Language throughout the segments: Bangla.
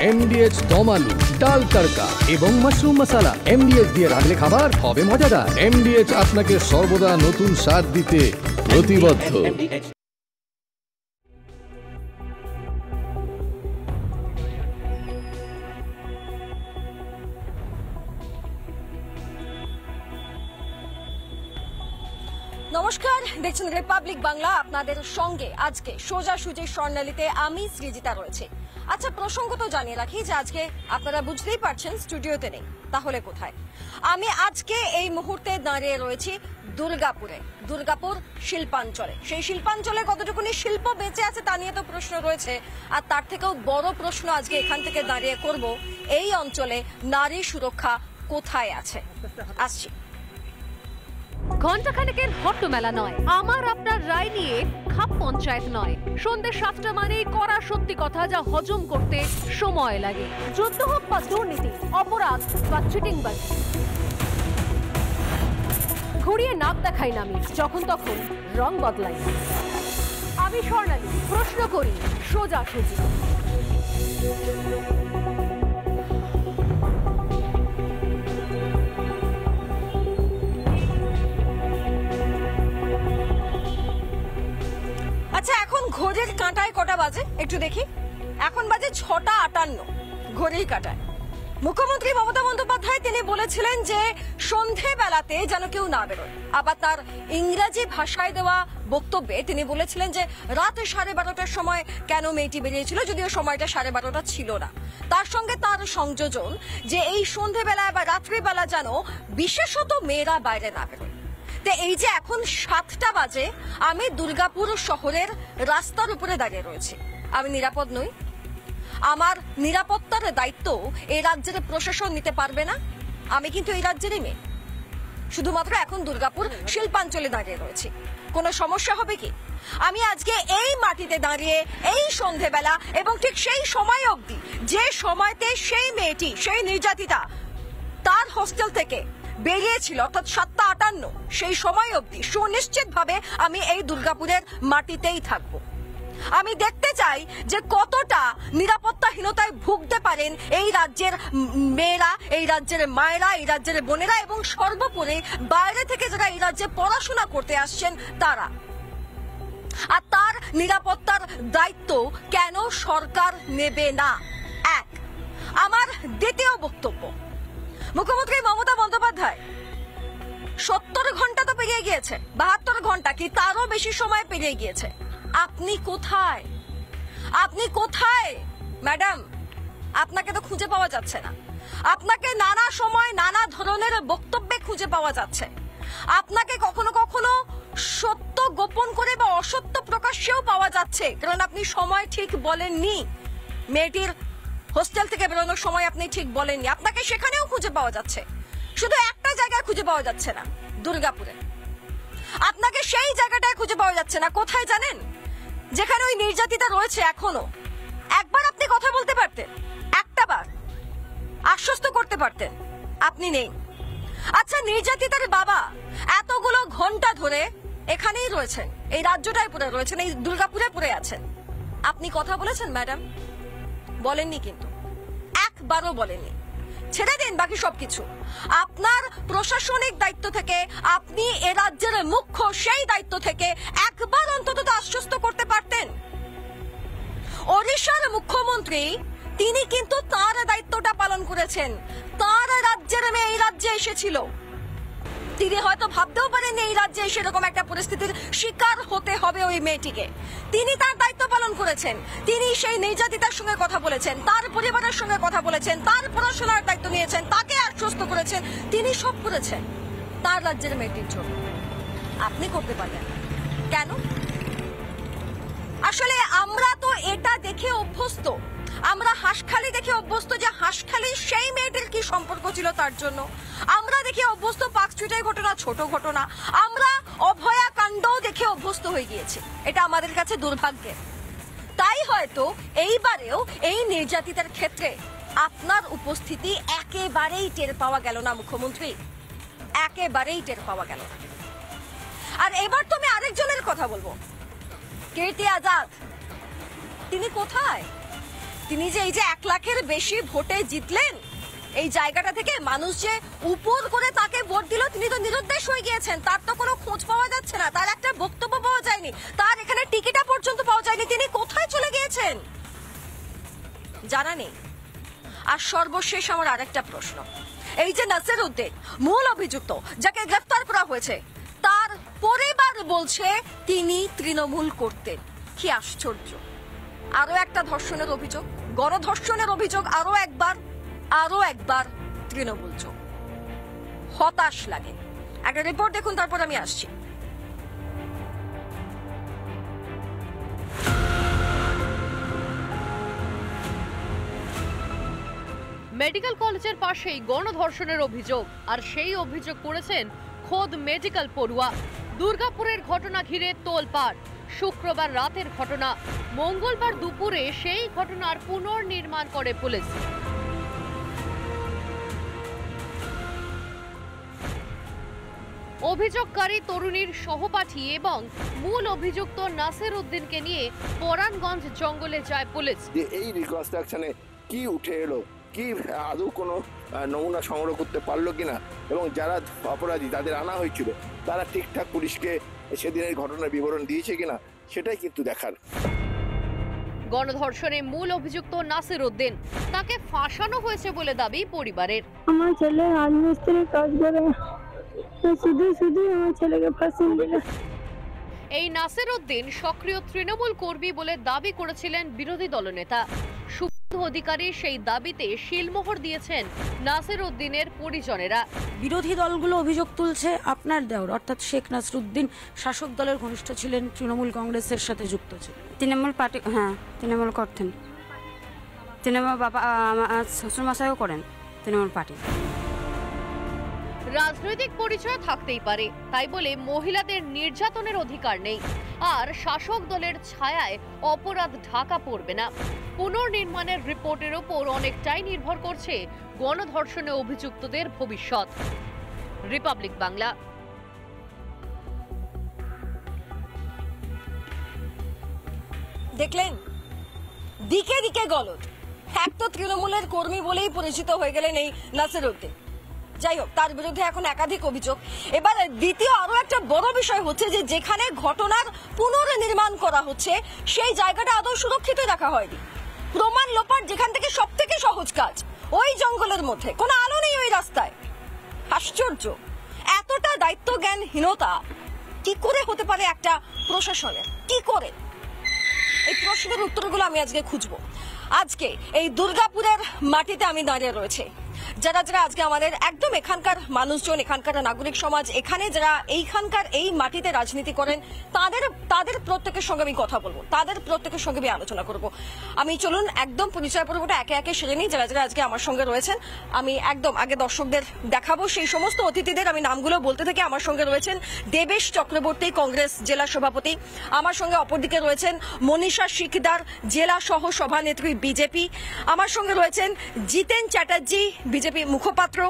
এমডিএচ দম আলু, ডাল তড়কা এবং মাশরুম মশলা। এমডিএচ দিয়ে রাঁধলে খাবার হবে মজাদার। এমডিএচ আপনাকে সর্বদা নতুন স্বাদ দিতে প্রতিবদ্ধ। নমস্কার, দেখছেন রিপাবলিক বাংলা। আপনাদের সঙ্গে আজকে সোজাসুজি স্বর্ণালীতে আমি সৃজিতা রয়েছে। আচ্ছা, প্রসঙ্গ তো জানিয়ে রাখি যে আজকে আপনারা বুঝতেই পারছেন স্টুডিওতে নেই, তাহলে কোথায়? আমি আজকে এই মুহূর্তে দাঁড়িয়ে রয়েছি দুর্গাপুরে, দুর্গাপুর শিল্পাঞ্চলে। সেই শিল্পাঞ্চলে কতটুকুনি শিল্প বেঁচে আছে তা নিয়ে তো প্রশ্ন রয়েছে, আর তার থেকেও বড় প্রশ্ন আজকে এখান থেকে দাঁড়িয়ে করব, এই অঞ্চলে নারী সুরক্ষা কোথায় আছে। আসছি। ঘণ্টাখানেকের হট্ট মেলা নয়, আমার আপনার রায় নিয়ে খাপ পঞ্চায়েত নয়। সন্ধ্যে 7টা মানেই করা সত্যি কথা, যা হজম করতে সময় লাগে। যুদ্ধ হোক বা দুর্নীতি, অপরাধ বা চিটিংবাজি, ঘুরিয়ে নাক দেখাই না আমি, যখন তখন রং বদলাই। আমি স্বর্ণালী, প্রশ্ন করি সোজাসুজি। আচ্ছা, এখন ঘড়ির কাঁটায় কটা বাজে একটু দেখি। এখন বাজে 6:58 ঘড়ির কাঁটায়। মুখ্যমন্ত্রী মমতা বন্দ্যোপাধ্যায় তিনি বলেছিলেন যে সন্ধেবেলাতে যেন কেউ না বেরোয়। আবার তার ইংরাজি ভাষায় দেওয়া বক্তব্যে তিনি বলেছিলেন যে রাত 12:30টার সময় কেন মেয়েটি বেরিয়েছিল, যদিও সময়টা 12:30 ছিল না। তার সঙ্গে তার সংযোজন যে এই সন্ধেবেলায় বা রাত্রিবেলা যেন বিশেষত মেয়েরা বাইরে না বেরোয়। তো এই যে এখন 7টা বাজে, আমি দুর্গাপুর শহরের রাস্তার উপরে দাঁড়িয়ে রয়েছি। আমি নিরাপদ নই। আমার নিরাপত্তার দায়িত্ব এই রাজ্যের প্রশাসন নিতে পারবে না। আমি কিন্তু এই রাজ্যেরই মেয়ে। শুধুমাত্র এখন দুর্গাপুর শিল্পাঞ্চলে দাঁড়িয়ে রয়েছি। কোনো সমস্যা হবে কি? আমি আজকে এই মাটিতে দাঁড়িয়ে এই সন্ধেবেলা এবং ঠিক সেই সময় অবধি যে সময়তে সেই মেয়েটি, সেই নির্যাতিতা তার হোস্টেল থেকে বেরিয়েছিল, অর্থাৎ 7:58, সেই সময় অবধি সুনিশ্চিতভাবে আমি এই দুর্গাপুরের মাটিতেই থাকবো। আমি দেখতে চাই যে কতটা নিরাপত্তাহীনতায় ভুগতে পারেন এই রাজ্যের মেয়েরা, এই রাজ্যের মায়েরা, এই রাজ্যের বোনেরা এবং সর্বোপরি বাইরে থেকে যারা এই রাজ্যে পড়াশোনা করতে আসছেন তারা। আর তার নিরাপত্তার দায়িত্ব কেন সরকার নেবে না? এক। আমার দ্বিতীয় বক্তব্য, মুখ্যমন্ত্রী মমতা বন্দ্যোপাধ্যায় 70 ঘন্টা তো পেরিয়ে গিয়েছে, 72 ঘন্টা কি তারও বেশি সময় পেরিয়ে গিয়েছে। আপনি কোথায়? আপনি কোথায় ম্যাডাম? আপনাকে তো খুঁজে পাওয়া যাচ্ছে না। আপনাকে নানা সময় নানা ধরনের বক্তব্যে খুঁজে পাওয়া যাচ্ছে। আপনাকে কখনো কখনো সত্য গোপন করে বা অসত্য প্রকাশ্যেও পাওয়া যাচ্ছে, কারণ আপনি সময় ঠিক বলেননি। মেয়েটির হোস্টেল থেকে বেরোনোর সময় আপনি ঠিক বলেননি। আপনাকে সেখানেও খুঁজে পাওয়া যাচ্ছে, শুধু একটা জায়গায় খুঁজে পাওয়া যাচ্ছে না, দুর্গাপুরে। আপনাকে সেই জায়গাটায় খুঁজে পাওয়া যাচ্ছে না। কোথায় জানেন? যেখানে ওই নির্যাতিতা রয়েছে এখনো। একবার আপনি কথা বলতে পারতেন, একটাবার আশ্বস্ত করতে পারতেন, আপনি নেই। আচ্ছা, নির্যাতিতার বাবা এতগুলো ঘন্টা ধরে এখানেই রয়েছেন, এই রাজ্যটায় পড়ে রয়েছেন, এই দুর্গাপুরে পড়ে আছেন। আপনি কথা বলেছেন ম্যাডাম? বলেননি, কিন্তু একবারও বলেননি। ছেড়ে দিন বাকি সবকিছু। আপনার প্রশাসনিক দায়িত্ব থেকে, আপনি এ রাজ্যের মুখ্য, সেই দায়িত্ব থেকে একবার অন্তত আশ্বস্ত করতে পারতেন। ওড়িশার মুখ্যমন্ত্রী তিনি কিন্তু তার দায়িত্বটা পালন করেছেন। তার রাজ্যের মেয়ে এই রাজ্যে এসেছিল। তিনি হয়তো ভাবতেও পারেননি এই রাজ্যে এসে এরকম একটা পরিস্থিতির শিকার হতে হবে ওই মেয়েটিকে। তিনি তার দায়িত্ব পালন করেছেন। তিনি সেই নির্যাতিতার সঙ্গে কথা বলেছেন, তার পরিবারের সঙ্গে কথা বলেছেন, তার পড়াশোনার দায়িত্ব নিয়েছেন, তাকে আশ্বস্ত করেছেন। তিনি সব করেছেন তার রাজ্যের মেয়েটির জন্য। আপনি করতে পারলেন কেন? আসলে আমরা তো এটা দেখে অভ্যস্ত। আমরা হাঁসখালি দেখে অভ্যস্ত যে হাঁসখালি সেই মেয়েটির কি সম্পর্ক ছিল তার জন্য। আমরা দেখে অভ্যস্ত পার্ক স্ট্রিটের ঘটনা, ছোট ঘটনা। আমরা অভয়া কাণ্ডও দেখে অভ্যস্ত হয়ে গিয়েছি। এটা আমাদের কাছে দুর্ভাগ্যের। তাই হয়তো এইবারেও এই নির্যাতিতার ক্ষেত্রে আপনার উপস্থিতি একেবারেই টের পাওয়া গেল না মুখ্যমন্ত্রী, একেবারেই টের পাওয়া গেল না। আর এবার তো আমি আরেকজনের কথা বলবো, কীর্তি আজাদ। তিনি কোথায়? তিনি যে এই যে 1 লাখের বেশি ভোটে জিতলেন, এই জায়গাটা থেকে মানুষ যে উপর করে তাকে ভোট দিল, তিনি তো নিরুদ্দেশ হয়ে গিয়েছেন। তার তো কোনো খোঁজ পাওয়া যাচ্ছে না, তার একটা বক্তব্য পাওয়া যায়নি, তার এখানে টিকিটটা পর্যন্ত পাওয়া যায়নি। তিনি কোথায় চলে গিয়েছেন জানা নেই। আর সর্বশেষ আমার আরেকটা প্রশ্ন, এই যে নাসির উদ্দিন মূল অভিযুক্ত যাকে গ্রেফতার করা হয়েছে, তার পরিবার বলছে তিনি তৃণমূল করতেন। কি আশ্চর্য! আরো একটা ধর্ষণের অভিযোগ, গণধর্ষণের অভিযোগ, আরো একবার তৃণমূল চোখ। হতাশ লাগে। একটা রিপোর্ট দেখুন, তারপর আমি আসছি। মেডিকেল কলেজের পাশেই গণধর্ষণের অভিযোগ, আর সেই অভিযোগ করেছেন খোদ মেডিকেল পড়ুয়া। দুর্গাপুরের ঘটনা ঘিরে তোলপাড়। শুক্রবার রাতের ঘটনা, মঙ্গলবার দুপুরে সেই ঘটনার পুনর্নির্মাণ করে পুলিশ। অভিযোগকারী তরুণীর সহপাঠী এবং মূল অভিযুক্ত নাসির উদ্দিনকে নিয়ে পরাণগঞ্জ জঙ্গলে যায় পুলিশ। যে এই রিকনস্ট্রাকশনে কি উঠে এলো, কি আদৌ কোনো নমুনা সংগ্রহ করতে পারলো কিনা, এবং যারা অপরাধী তাদের আনা হয়েছিল তারা ঠিকঠাক পুলিশকে সেদিনের ঘটনার বিবরণ দিয়েছে কিনা, সেটাই কিন্তু দেখার। গণধর্ষণে মূল অভিযুক্ত নাসির উদ্দিন, তাকে ফাঁসানো হয়েছে বলে দাবি পরিবারের। আমার ছেলে রাজমিস্ত্রির কাজ করে, শুধু আমার ছেলেকে ফাঁসিয়ে দিল। এই নাসির উদ্দিন সক্রিয় তৃণমূল কর্মী বলে দাবি করেছিলেন বিরোধী দলনেতা। শুভেন্দু অধিকারী সেই দাবিতে শিলমোহর দিয়েছেন নাসির উদ্দিনের পরিজনেরা। বিরোধী দলগুলো অভিযোগ তুলছে আপনার দেওর অর্থাৎ শেখ নাসিরউদ্দিন শাসক দলের ঘনিষ্ঠ ছিলেন, তৃণমূল কংগ্রেসের সাথে যুক্ত ছিলেন। তৃণমূল পার্টি, হ্যাঁ তৃণমূল করতেন। তৃণমূল বাবা আমার শ্বশুরমশাইও করেন তৃণমূল পার্টি। রাজনৈতিক পরিচয় থাকতেই পারে, তাই বলে মহিলাদের নির্যাতনের অধিকার নেই, আর শাসক দলের ছায়ায় অপরাধ ঢাকা পড়বে না। পুনর্নির্মাণের রিপোর্টের ওপর অনেকটাই নির্ভর করছে গণধর্ষণে অভিযুক্তদের ভবিষ্যৎ। রিপাবলিক বাংলা। দেখলেন, দিকে দিকে গলদ। এক তো তৃণমূলের কর্মী বলেই পরিচিত হয়ে গেলেন এই নাসির উদ্দিন। যাই হোক, তার বিরুদ্ধে এখন একাধিক অভিযোগ। এবার দ্বিতীয় আরো একটা বড় বিষয় হচ্ছে যে যেখানে ঘটনার পুনর্নির্মাণ করা হচ্ছে সেই জায়গাটা আদৌ সুরক্ষিত রাখা হয়নি। প্রমাণ লোপাট যেখান থেকে সব থেকে সহজ কাজ, ওই জঙ্গলের মধ্যে কোনো আলো নেই ওই রাস্তায়। আশ্চর্য! এতটা দায়িত্ব জ্ঞানহীনতা কি করে হতে পারে একটা প্রশাসনের? কি করে? এই প্রশ্নের উত্তরগুলো আমি আজকে খুঁজবো। আজকে এই দুর্গাপুরের মাটিতে আমি দাঁড়িয়ে রয়েছে, যারা যারা আজকে আমাদের একদম এখানকার মানুষজন, এখানকার নাগরিক সমাজ, এখানে যারা এইখানকার এই মাটিতে রাজনীতি করেন, তাদের প্রত্যেকের সঙ্গে আমি কথা বলবো, তাদের প্রত্যেকের সঙ্গে আমি আলোচনা করব। আমি চলুন একদম পরিচয় পর্বটা একে একে সেরে নিই। যারা যারা আজকে আমার সঙ্গে রয়েছেন, আমি একদম আগে দর্শকদের দেখাবো সেই সমস্ত অতিথিদের। আমি নামগুলো বলতে থাকি। আমার সঙ্গে রয়েছেন দেবেশ চক্রবর্তী, কংগ্রেস জেলা সভাপতি। আমার সঙ্গে অপরদিকে রয়েছেন মনীষা শিকদার, জেলা সহ সভানেত্রী বিজেপি। আমার সঙ্গে রয়েছেন জিতেন চ্যাটার্জি, বিজেপি মুখপাত্র।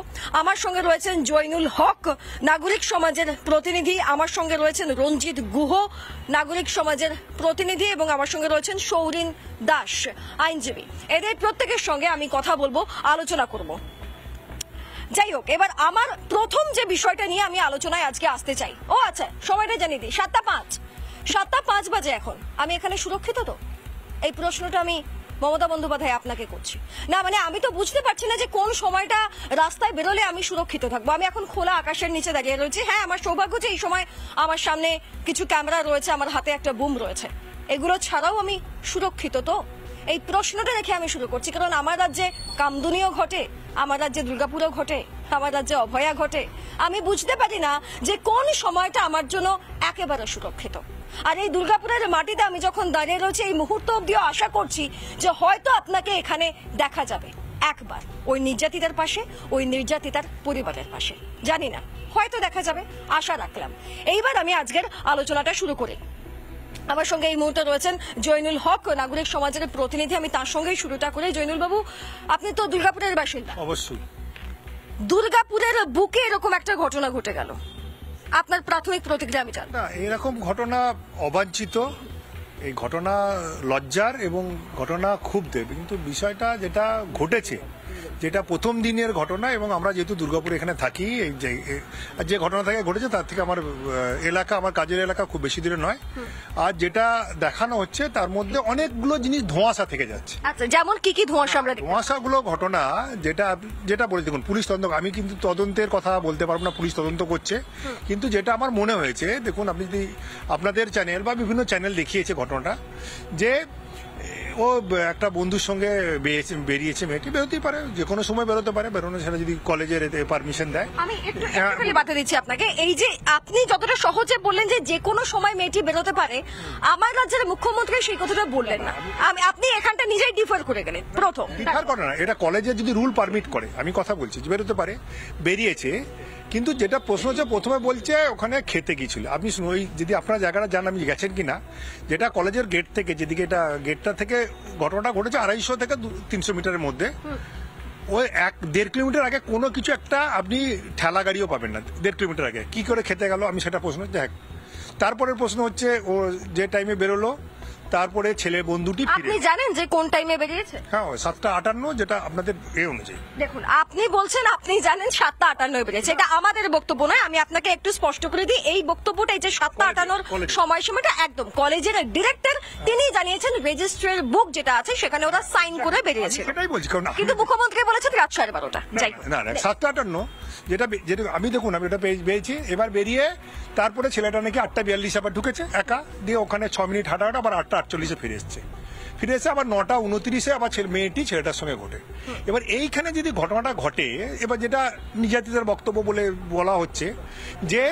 আমার সঙ্গে রয়েছেন জয়নুল হক, নাগরিক সমাজের প্রতিনিধি। আমার সঙ্গে রয়েছেন রঞ্জিত গুহ, নাগরিক সমাজের প্রতিনিধি, এবং আমার সঙ্গে রয়েছেন সৌরিন দাস, আইনজীবী। এদের প্রত্যেকের সঙ্গে আমি কথা বলবো, আলোচনা করব। যাই হোক, এবার আমার প্রথম যে বিষয়টা নিয়ে আমি আলোচনায় আজকে আসতে চাই, ও আচ্ছা সময়টা জানিয়ে দিই, 7:05 বাজে এখন। আমি এখানে সুরক্ষিত তো? এই প্রশ্নটা আমি মমতা বন্দ্যোপাধ্যায় আপনাকে করছি না। মানে আমি তো বুঝতে পারছি না যে কোন সময়টা রাস্তায় বেরোলে আমি সুরক্ষিত থাকবো। আমি এখন খোলা আকাশের নিচে দাঁড়িয়ে রয়েছি। হ্যাঁ, আমার সৌভাগ্য যে এই সময় আমার সামনে কিছু ক্যামেরা রয়েছে, আমার হাতে একটা বুম রয়েছে। এগুলো ছাড়াও আমি সুরক্ষিত তো? এই প্রশ্নটা রেখে আমি শুরু করছি, কারণ আমার রাজ্যে কামদুনিও ঘটে, আমার রাজ্যে দুর্গাপুরও ঘটে, আমার রাজ্যে অভয়া ঘটে। আমি বুঝতে পারি না যে কোন সময়টা আমার জন্য একেবারে সুরক্ষিত। আর এই দুর্গাপুরের মাটিতে আমি যখন দাঁড়িয়ে রয়েছি, এই মুহূর্ত অব্দিও আশা করছি যে হয়তো আপনাকে এখানে দেখা যাবে একবার ওই নির্যাতিতার পাশে, ওই নির্যাতিতার পরিবারের পাশে। জানি না, হয়তো দেখা যাবে, আশা রাখলাম। এইবার আমি আজকের আলোচনাটা শুরু করি। আমার সঙ্গে এই মুহূর্তে রয়েছেন জয়নুল হক, নাগরিক সমাজের প্রতিনিধি। আমি তার সঙ্গেই শুরুটা করে। জয়নুল বাবু, আপনি তো দুর্গাপুরের বাসিন্দা। অবশ্যই। দুর্গাপুরের বুকে এরকম একটা ঘটনা ঘটে গেল, আপনার প্রাথমিক প্রতিক্রিয়া আমি জানি। না, এরকম ঘটনা অবাঞ্ছিত এই ঘটনা লজ্জার এবং ঘটনা ক্ষুব্ধের, কিন্তু বিষয়টা যেটা ঘটেছে, যেটা প্রথম দিনের ঘটনা, এবং আমরা যেহেতু দুর্গাপুর এখানে থাকি, এই যে ঘটনা থেকে ঘটেছে তার থেকে আমার এলাকা, আমার কাজের এলাকা খুব বেশি দূরে নয়। আর যেটা দেখানো হচ্ছে তার মধ্যে অনেকগুলো জিনিস ধোঁয়াশা থেকে যাচ্ছে। আচ্ছা, যেমন কি কি ধোঁয়াশা আমরা দেখি? ধোঁয়াশাগুলো ঘটনা যেটা বলে, দেখুন পুলিশ তদন্ত, আমি কিন্তু তদন্তের কথা বলতে পারবো না, পুলিশ তদন্ত করছে, কিন্তু যেটা আমার মনে হয়েছে, দেখুন আপনি যদি আপনাদের চ্যানেল বা বিভিন্ন চ্যানেল দেখিয়েছে ঘটনাটা, যে ও একটা বন্ধুর সঙ্গে বেরিয়েছে, মেয়েটি বেরোতেই পারে, যে কোনো সময় বেরোতে পারে, বেরোনো সেটা যদি কলেজের পারমিশন দেয়। আমি একটু বাতা দিচ্ছি আপনাকে, এই যে আপনি যতটা সহজে বললেন যে কোনো সময় মেয়েটি বেরোতে পারে, আমার রাজ্যের মুখ্যমন্ত্রী সেই কথাটা বললেন না। আপনি এখানটা নিজেই ডিফার করে গেলেন। প্রথম ডিফার করে না, এটা কলেজের যদি রুল পারমিট করে, আমি কথা বলছি যে বেরোতে পারে, বেরিয়েছে, কিন্তু যেটা প্রশ্ন হচ্ছে, প্রথমে বলছে ওখানে খেতে গিয়েছিল। আপনি শুনুন, ওই যদি আপনারা জায়গাটা জান, আমি গেছেন কিনা, যেটা কলেজের গেট থেকে, যেদিকে এটা গেটটা থেকে ঘটনাটা ঘটেছে 250 থেকে 300 মিটারের মধ্যে, ওই 1-1.5 কিলোমিটার আগে কোনো কিছু একটা আপনি ঠেলা গাড়িও পাবেন না। 1.5 কিলোমিটার আগে কি করে খেতে গেল, আমি সেটা প্রশ্ন। দেখ, তারপরের প্রশ্ন হচ্ছে ও যে টাইমে বেরোলো, তারপরে ছেলে বন্ধুটি আপনি জানেন যে কোন টাইমে বেরিয়েছে? হ্যাঁ, 7:58, যেটা আপনাদের অনুযায়ী। দেখুন, আপনি বলছেন আপনি জানেন 7:58 বেরিয়েছে, এটা আমাদের বক্তব্য নয়। আমি আপনাকে একটু স্পষ্ট করে দিই, এই বক্তব্যটা, এই যে 7:58 সময়সীমাটা একদম কলেজের ডিরেক্টর তিনি জানিয়েছেন, রেজিস্ট্রার বুক যেটা আছে সেখানে ওরা সাইন করে বেরিয়েছে, সেটাই বলছি। কিন্তু মুখ্যমন্ত্রী বলেছেন রাত 12:30। যাই না, 7:58, যেটা আমি দেখুন, আমি এটা পেয়েছি। এবার বেরিয়ে তারপরে ছেলেটা নাকি 8:42 আবার ঢুকেছে একা, দিয়ে ওখানে 6 মিনিট হাঁটা আবার 8:48 ফিরে এসছে, আবার 9:29 আবার মেয়েটি ছেলেটার সঙ্গে ঘটে। এবার এইখানে যদি ঘটনাটা ঘটে, এবার যেটা নির্যাতিতার বক্তব্য বলে বলা হচ্ছে, যে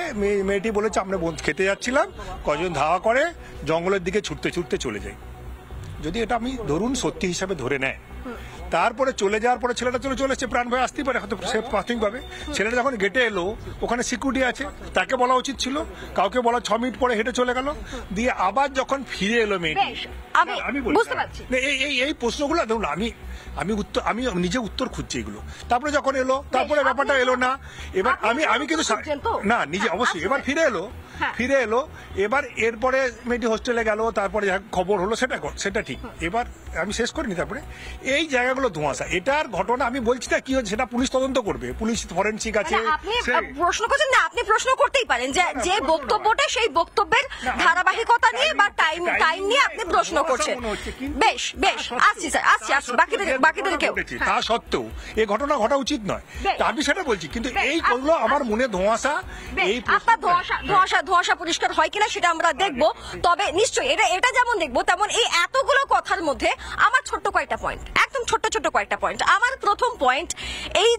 মেয়েটি বলেছে আমরা খেতে যাচ্ছিলাম, কজন ধাওয়া করে, জঙ্গলের দিকে ছুটতে ছুটতে চলে যায়। যদি এটা আমি ধরুন সত্যি হিসাবে ধরে নেয়, তারপরে চলে যাওয়ার পরে ছেলেটা চলে এসছে, প্রাণ ভয় আসতেই পারে হয়তো সে প্রাথমিকভাবে। ছেলেটা যখন গেটে এলো, ওখানে সিকিউরিটি আছে, তাকে বলা উচিত ছিল, কাউকে বলা 6 মিনিট পরে হেঁটে চলে গেল, দিয়ে আবার যখন ফিরে এলো মেয়েটি, আমি বুঝতে পারছি এই প্রশ্নগুলো ধরুন, আমি নিজে উত্তর খুঁজছি এগুলো। তারপরে যখন এলো, তারপরে ব্যাপারটা এলো না, এবার আমি কিন্তু না নিজে অবশ্যই, এবার ফিরে এলো, এবার এরপরে মেয়েটি হোস্টেলে গেল, তারপরে খবর হলো, সেটা ঠিক। এবার আমি শেষ করিনি, তারপরে এই জায়গাগুলো ধোঁয়াশা, এটার ঘটনা আমি বলছি না কি হচ্ছে, সেটা পুলিশ তদন্ত করবে, পুলিশ ফরেনসিক আছে। আপনি প্রশ্ন করছেন না, আপনি প্রশ্ন করতেই পারেন যে বক্তব্যটা, সেই বক্তব্যের ধারাবাহিকতা নিয়ে বা টাইম নিয়ে আপনি প্রশ্ন করছেন। বেশ, আসছি স্যার, আসছি, বাকিদের কেউ। তা সত্ত্বেও এই ঘটনা ঘটা উচিত নয়, আমি সেটা বলছি, কিন্তু এই করলো আমার মনে ধোঁয়াশা। এই আপনার ধোঁয়াশা পরিষ্কার হয় কিনা সেটা আমরা দেখব, তবে নিশ্চয়ই এটা যেমন দেখবো, তেমন এই এতগুলো কথার মধ্যে আমার ছোট্ট কয়েকটা পয়েন্ট, একদম ছোট্ট কয়েকটা পয়েন্ট। আমার প্রথম পয়েন্ট, এই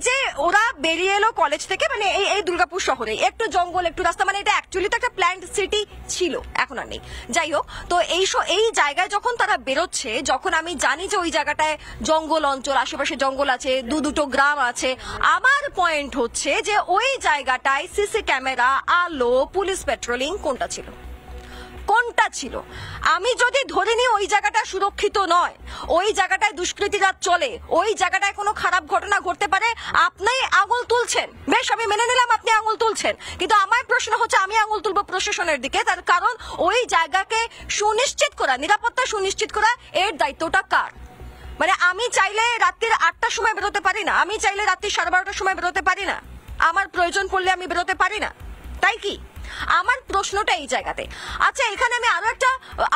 যে ওরা বেরিয়ে এলো কলেজ থেকে, মানে এই দুর্গাপুর শহরে একটু জঙ্গল, একটু রাস্তা, মানে এটা অ্যাকচুয়ালি তো একটা প্ল্যান্ড সিটি ছিল, এখন আর নেই। যাই হোক, তো এই জায়গায় যখন তারা বেরোচ্ছে, যখন আমি জানি যে ওই জায়গাটায় জঙ্গল অঞ্চল, আশেপাশে জঙ্গল আছে, দুটো গ্রাম আছে, আমার পয়েন্ট হচ্ছে যে ওই জায়গাটায় সিসি ক্যামেরা, আলো, পুলিশ পেট্রোলিং কোনটা ছিল? আমি যদি ধরে নিই ওই জায়গাটা সুরক্ষিত নয়, ওই জায়গাটায় দুষ্কৃতীরা চলে, ওই জায়গাটায় কোনো খারাপ ঘটনা ঘটতে পারে, আপনি আঙুল তুলছেন, বেশ আমি মেনে নিলাম আপনি আঙুল তুলছেন, কিন্তু আমার প্রশ্ন হচ্ছে আমি আঙুল তুলবো প্রশাসনের দিকে, তার কারণ ওই জায়গাকে সুনিশ্চিত করা, নিরাপত্তা সুনিশ্চিত করা, এর দায়িত্বটা কার? মানে আমি চাইলে রাত্রির 8টার সময় বেরোতে পারি না, আমি চাইলে রাত্রি 12:30টার সময় বেরোতে পারি না, আমার প্রয়োজন পড়লে আমি বেরোতে পারি না, তাই কি? আমার প্রশ্নটা এই জায়গাতে। আচ্ছা, এখানে আমি আরো একটা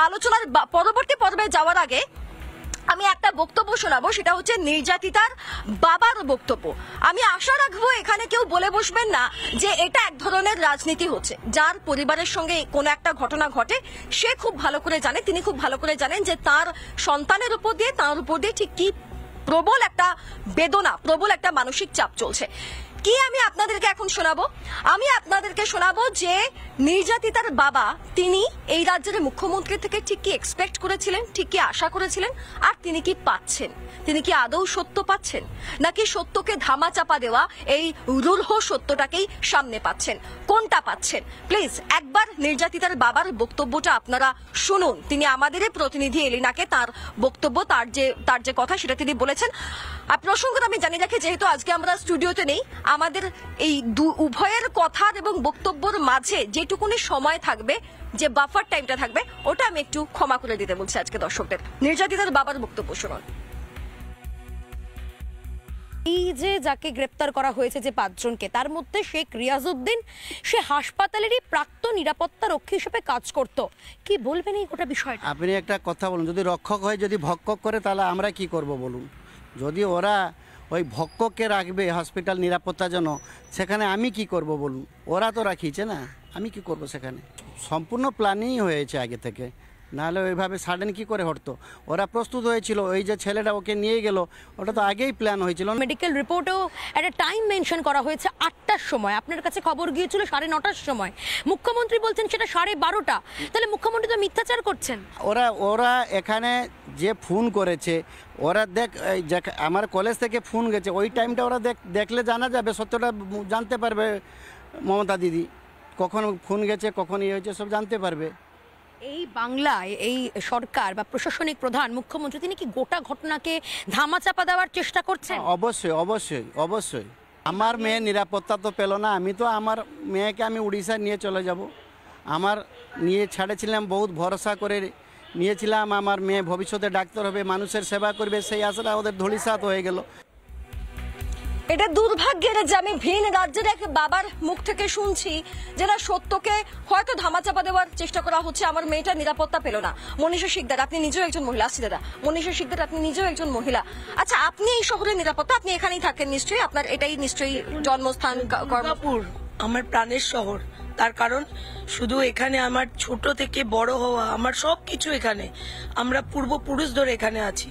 আলোচনার পরবর্তী পর্বে যাওয়ার আগে আমি একটা বক্তব্য শোনাবো, সেটা হচ্ছে নির্যাতিতার বাবার বক্তব্য। আমি আশা রাখবো এখানে কেউ বলে বসবেন না যে এটা এক ধরনের রাজনীতি হচ্ছে। যার পরিবারের সঙ্গে কোনো একটা ঘটনা ঘটে, সে খুব ভালো করে জানে, তিনি খুব ভালো করে জানেন যে তার সন্তানের উপর দিয়ে, তার উপর দিয়ে ঠিক কি প্রবল একটা বেদনা, প্রবল একটা মানসিক চাপ চলছে। কি আমি আপনাদেরকে এখন শোনাবো? আমি আপনাদেরকে শোনাবো যে নির্যাতিতার বাবা, তিনি এই রাজ্যের মুখ্যমন্ত্রী থেকে ঠিক কি এক্সপেক্ট করেছিলেন, ঠিক কি আশা করেছিলেন, আর তিনি কি পাচ্ছেন? তিনি কি আদৌ সত্য পাচ্ছেন, নাকি সত্যকে ধামাচাপা দেওয়া এই রূঢ় সত্যটাকেই সামনে পাচ্ছেন? কোনটা পাচ্ছেন? প্লিজ একবার নির্যাতিতার বাবার বক্তব্যটা আপনারা শুনুন। তিনি আমাদেরই প্রতিনিধি এলিনাকে তার বক্তব্য, তার যে কথা সেটা তিনি বলেছেন। আর প্রসঙ্গত আমি জানি রাখি, যেহেতু আজকে আমরা স্টুডিওতে নেই, আমাদের এই উভয়ের কথার এবং বক্তব্যের মাঝে যেটুকুনি সময় থাকবে, যে বাফার টাইমটা থাকবে, ওটা আমি একটু ক্ষমা করে দিতে বলছি আজকে দর্শকদের। নির্যাতিতার বাবার বক্তব্য শুনুন। এই যে যাকে গ্রেপ্তার করা হয়েছে, যে 5 জনকে, তার মধ্যে শেখ রিয়াজউদ্দিন, সে হাসপাতালেরই প্রাক্তন নিরাপত্তা রক্ষী হিসেবে কাজ করত। কি বলবেন এই গোটা বিষয়টা? আপনি একটা কথা বলুন, যদি রক্ষক হয়, যদি ভক্ষক করে, তাহলে আমরা কি করব বলুন? যদি ওরা ওই ভক্ষককে রাখবে হসপিটাল নিরাপত্তার জন্য, সেখানে আমি কি করব বলুন? ওরা তো রাখিছে না, আমি কি করব সেখানে? সম্পূর্ণ প্ল্যানিং হয়েছে আগে থেকে, নাহলে ওইভাবে সাডেন কি করে হতো? ওরা প্রস্তুত হয়েছিল, ওই যে ছেলেটা ওকে নিয়ে গেল, ওটা তো আগেই প্ল্যান হয়েছিল। মেডিকেল রিপোর্টেও একটা টাইম মেনশন করা হয়েছে 8টার সময়, আপনার কাছে খবর গিয়েছিল 9:30টার সময়, মুখ্যমন্ত্রী বলছেন সেটা 12:30। তাহলে মুখ্যমন্ত্রী তো মিথ্যাচার করছেন। ওরা এখানে যে ফোন করেছে, ওরা আমার কলেজ থেকে ফোন গেছে, ওই টাইমটা ওরা দেখলে জানা যাবে, সত্যটা জানতে পারবে মমতা দিদি, কখন ফোন গেছে, কখন ইয়ে হয়েছে, সব জানতে পারবে। এই বাংলায় এই সরকার বা প্রশাসনিক প্রধান মুখ্যমন্ত্রী, তিনি কি গোটা ঘটনাকে ধামাচাপা দেওয়ার চেষ্টা করছেন? অবশ্যই অবশ্যই অবশ্যই। আমার মেয়ে নিরাপত্তা তো পেল না, আমি তো আমার মেয়েকে আমি উড়িষ্যা নিয়ে চলে যাব। আমার নিয়ে ছাড়েছিলাম, বহুত ভরসা করে নিয়েছিলাম, আমার মেয়ে ভবিষ্যতে ডাক্তার হবে, মানুষের সেবা করবে, সেই আশাটা ওদের ধূলিসাৎ হয়ে গেল। এটা দুর্ভাগ্যের যে আমি ভিন রাজ্যের এক বাবার মুখ থেকে শুনছি যে না, সত্যকে হয়তো ধামাচাপা দেওয়ার চেষ্টা করা হচ্ছে, আমার মেয়েটা নিরাপত্তা পেল না। মনীষা শিকদার, আপনি নিজেও একজন মহিলা। আসছি দাদা, মনীষা শিকদার, আপনি নিজেও একজন মহিলা। আচ্ছা, আপনি এই শহরের নিরাপত্তা, আপনি এখানেই থাকেন নিশ্চয়ই, আপনার এটাই নিশ্চয়ই জন্মস্থান, দুর্গাপুর আমার প্রাণের শহর। তার কারণ শুধু এখানে আমার ছোট থেকে বড় হওয়া, আমার সবকিছু এখানে, আমরা পূর্বপুরুষ ধরে এখানে আছি।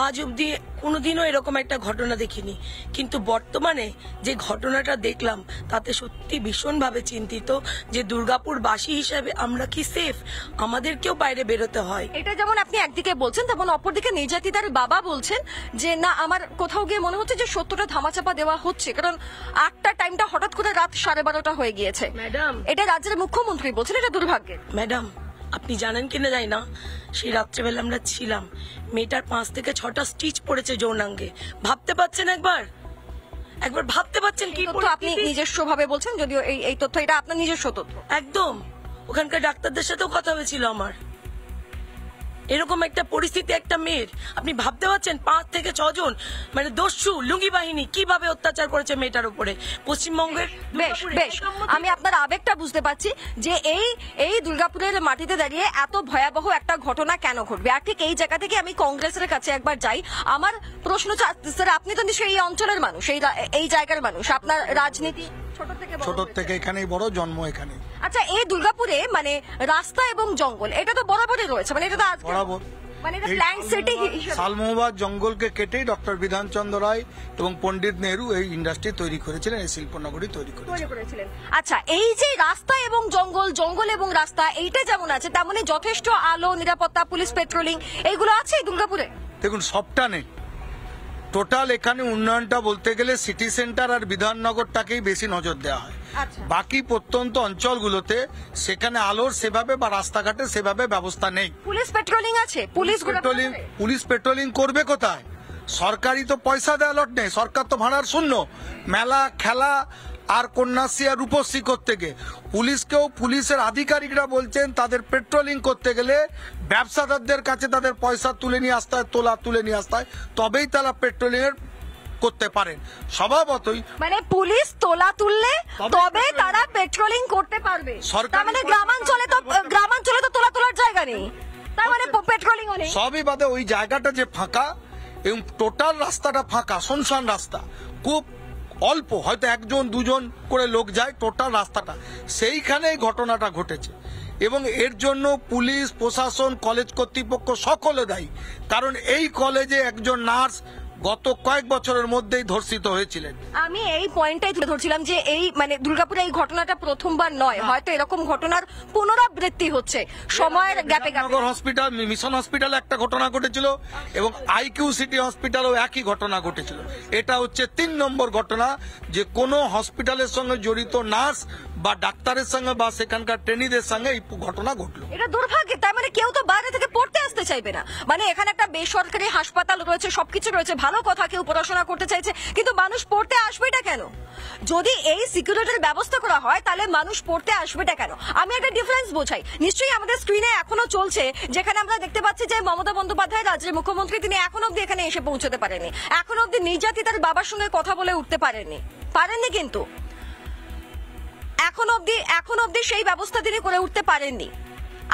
আজ অব্দি কোনোদিনও এরকম একটা ঘটনা দেখিনি, কিন্তু বর্তমানে যে ঘটনাটা দেখলাম তাতে সত্যি ভীষণভাবে চিন্তিত যে দুর্গাপুরবাসী হিসেবে আমরা কি সেফ? আমাদেরকেও বাইরে বেরোতে হয়। এটা যেমন আপনি একদিকে বলছেন, তেমন অপরদিকে নির্যাতিতার বাবা বলছেন যে না, আমার কোথাও গিয়ে মনে হচ্ছে যে সত্যটা ধামাচাপা দেওয়া হচ্ছে, কারণ 8টা টাইমটা হঠাৎ করে রাত 12:30 হয়ে গিয়েছে। ম্যাডাম, এটা রাজ্যের মুখ্যমন্ত্রী বলছেন, এটা দুর্ভাগ্যের। ম্যাডাম, আপনি জানেন কিনা জানি না, সেই রাত্রেবেলা আমরা ছিলাম, মেয়েটার 5 থেকে 6টা স্টিচ পড়েছে যৌনাঙ্গে। ভাবতে পারছেন? একবার ভাবতে পারছেন কি? আপনি নিজস্ব ভাবে বলছেন, যদিও এই তথ্য এটা আপনার নিজস্ব তথ্য। একদম, ওখানকার ডাক্তারদের সাথেও কথা হয়েছিল আমার। এরকম একটা পরিস্থিতি একটা মেয়ের, আপনি ভাবতে পারছেন? 5 থেকে 6 জন মানে দস্যু লুঙ্গি বাহিনী কিভাবে অত্যাচার করেছে মেয়েটার উপরে পশ্চিমবঙ্গের। বেশ বেশ, আমি আপনার আবেগটা বুঝতে পারছি যে এই দুর্গাপুরের মাটিতে দাঁড়িয়ে এত ভয়াবহ একটা ঘটনা কেন ঘটবে। আর ঠিক এই জায়গা থেকে আমি কংগ্রেসের কাছে একবার যাই। আমার প্রশ্ন, স্যার, আপনি তো নিশ্চয়ই এই অঞ্চলের মানুষ, এই জায়গার মানুষ, আপনার রাজনীতি ছোট থেকে এখানেই বড়, জন্ম এখানে। আচ্ছা, এই দুর্গাপুরে মানে রাস্তা এবং জঙ্গল, এটা তো বরাবরই রয়েছে, মানে এটা তো বরাবর, মানে এটা প্ল্যান্ট সিটি। শালমহুবাদ জঙ্গলকে কেটেই ডক্টর বিধানচন্দ্র রায় এবং পণ্ডিত নেহরু এই ইন্ডাস্ট্রি তৈরি করেছিলেন, এই শিল্পনগরী তৈরি করেছিলেন। আচ্ছা, এই যে রাস্তা এবং জঙ্গল এবং রাস্তা, এইটা যেমন আছে, তেমনি যথেষ্ট আলো, নিরাপত্তা, পুলিশ পেট্রোলিং, এইগুলো আছে এই দুর্গাপুরে? দেখুন, সবটা নেই। টোটাল এখানে উন্নয়নটা বলতে গেলে সিটি সেন্টার আর বিধাননগরটাকেই বেশি নজর দেওয়া হয়। বাকি প্রত্যন্ত অঞ্চলগুলোতে সেখানে আলোর সেভাবে বা রাস্তাঘাটের সেভাবে ব্যবস্থা নেই। পুলিশ পেট্রোলিং আছে, পুলিশ পেট্রোলিং করবে কোথায়? সরকারি তো পয়সা দেওয়া লট নেই, সরকার তো ভাড়ার শূন্য। মেলা, খেলা আর কন্যাশ্রী আর রূপশ্রী করতে গিয়ে পুলিশের আধিকারিকরা বলছেন তাদের পেট্রোলিং করতে গেলে ব্যবসাদারদের কাছে তাদের পয়সা তুলে নিয়ে আসতে হয়, তুলে নিয়ে আসতে হয়, তবেই তারা পেট্রোলিং এর করতে পারেন। স্বভাবতই মানে পুলিশ তোলা তুললে তবে তারা পেট্রোলিং করতে পারবে। তার মানে গ্রামাঞ্চলে তো তোলা তোলার জায়গা নেই, তার মানে পেট্রোলিং নেই। সবই বাদে ওই জায়গাটা যে ফাঁকা এবং টোটাল রাস্তাটা ফাঁকা, শুনশান রাস্তা, খুব অল্প, হয়তো 1-2 করে লোক যায় টোটাল রাস্তাটা, সেইখানেই ঘটনাটা ঘটেছে। এবং এর জন্য পুলিশ প্রশাসন, কলেজ কর্তৃপক্ষ সকলে দায়ী, কারণ এই কলেজে একজন নার্স গত কয়েক বছরের মধ্যেই ধর্ষিত হয়েছিলেন। আমি এই পয়েন্টটাই তুলে ধরছিলাম যে এই মানে দুর্গাপুরে এই ঘটনাটা প্রথমবার নয়, হয়তো এরকম ঘটনার পুনরাবৃত্তি হচ্ছে সময়ের গ্যাপে। নগর হসপিটাল, মিশন হসপিটালে একটা ঘটনা ঘটেছিল এবং আইকিউ সিটি হসপিটালেও একই ঘটনা ঘটেছিল। এটা হচ্ছে 3 নম্বর ঘটনা যে কোনো হসপিটালের সঙ্গে জড়িত নার্স বা ডাক্তারের সঙ্গে বা সেখানকার ট্রেনিদের সঙ্গে এই ঘটনা ঘটলো। এটা দুর্ভাগ্য। তার মানে কেউ তো বাইরে থেকে পড়তে আসতে চাইবে না। মানে এখানে একটা বেসরকারি হাসপাতাল রয়েছে, সবকিছু রয়েছে, ভালো কথা, কেউ পড়াশোনা করতে চাইছে, কিন্তু মানুষ পড়তে আসবেটা কেন? যদি এই সিকিউরিটির ব্যবস্থা করা হয় তাহলে মানুষ পড়তে আসবেটা কেন? আমি একটা ডিফারেন্স বোঝাই। নিশ্চয়ই আমাদের স্ক্রিনে এখনো চলছে, যেখানে আমরা দেখতে পাচ্ছি যে মমতা বন্দ্যোপাধ্যায় রাজ্যের মুখ্যমন্ত্রী, তিনি এখন অব্দি এখানে এসে পৌঁছতে পারেননি, এখন অব্দি নির্যাতিতার বাবার সঙ্গে কথা বলে উঠতে পারেননি। কিন্তু এখন অব্দি সেই ব্যবস্থা তিনি করে উঠতে পারেননি।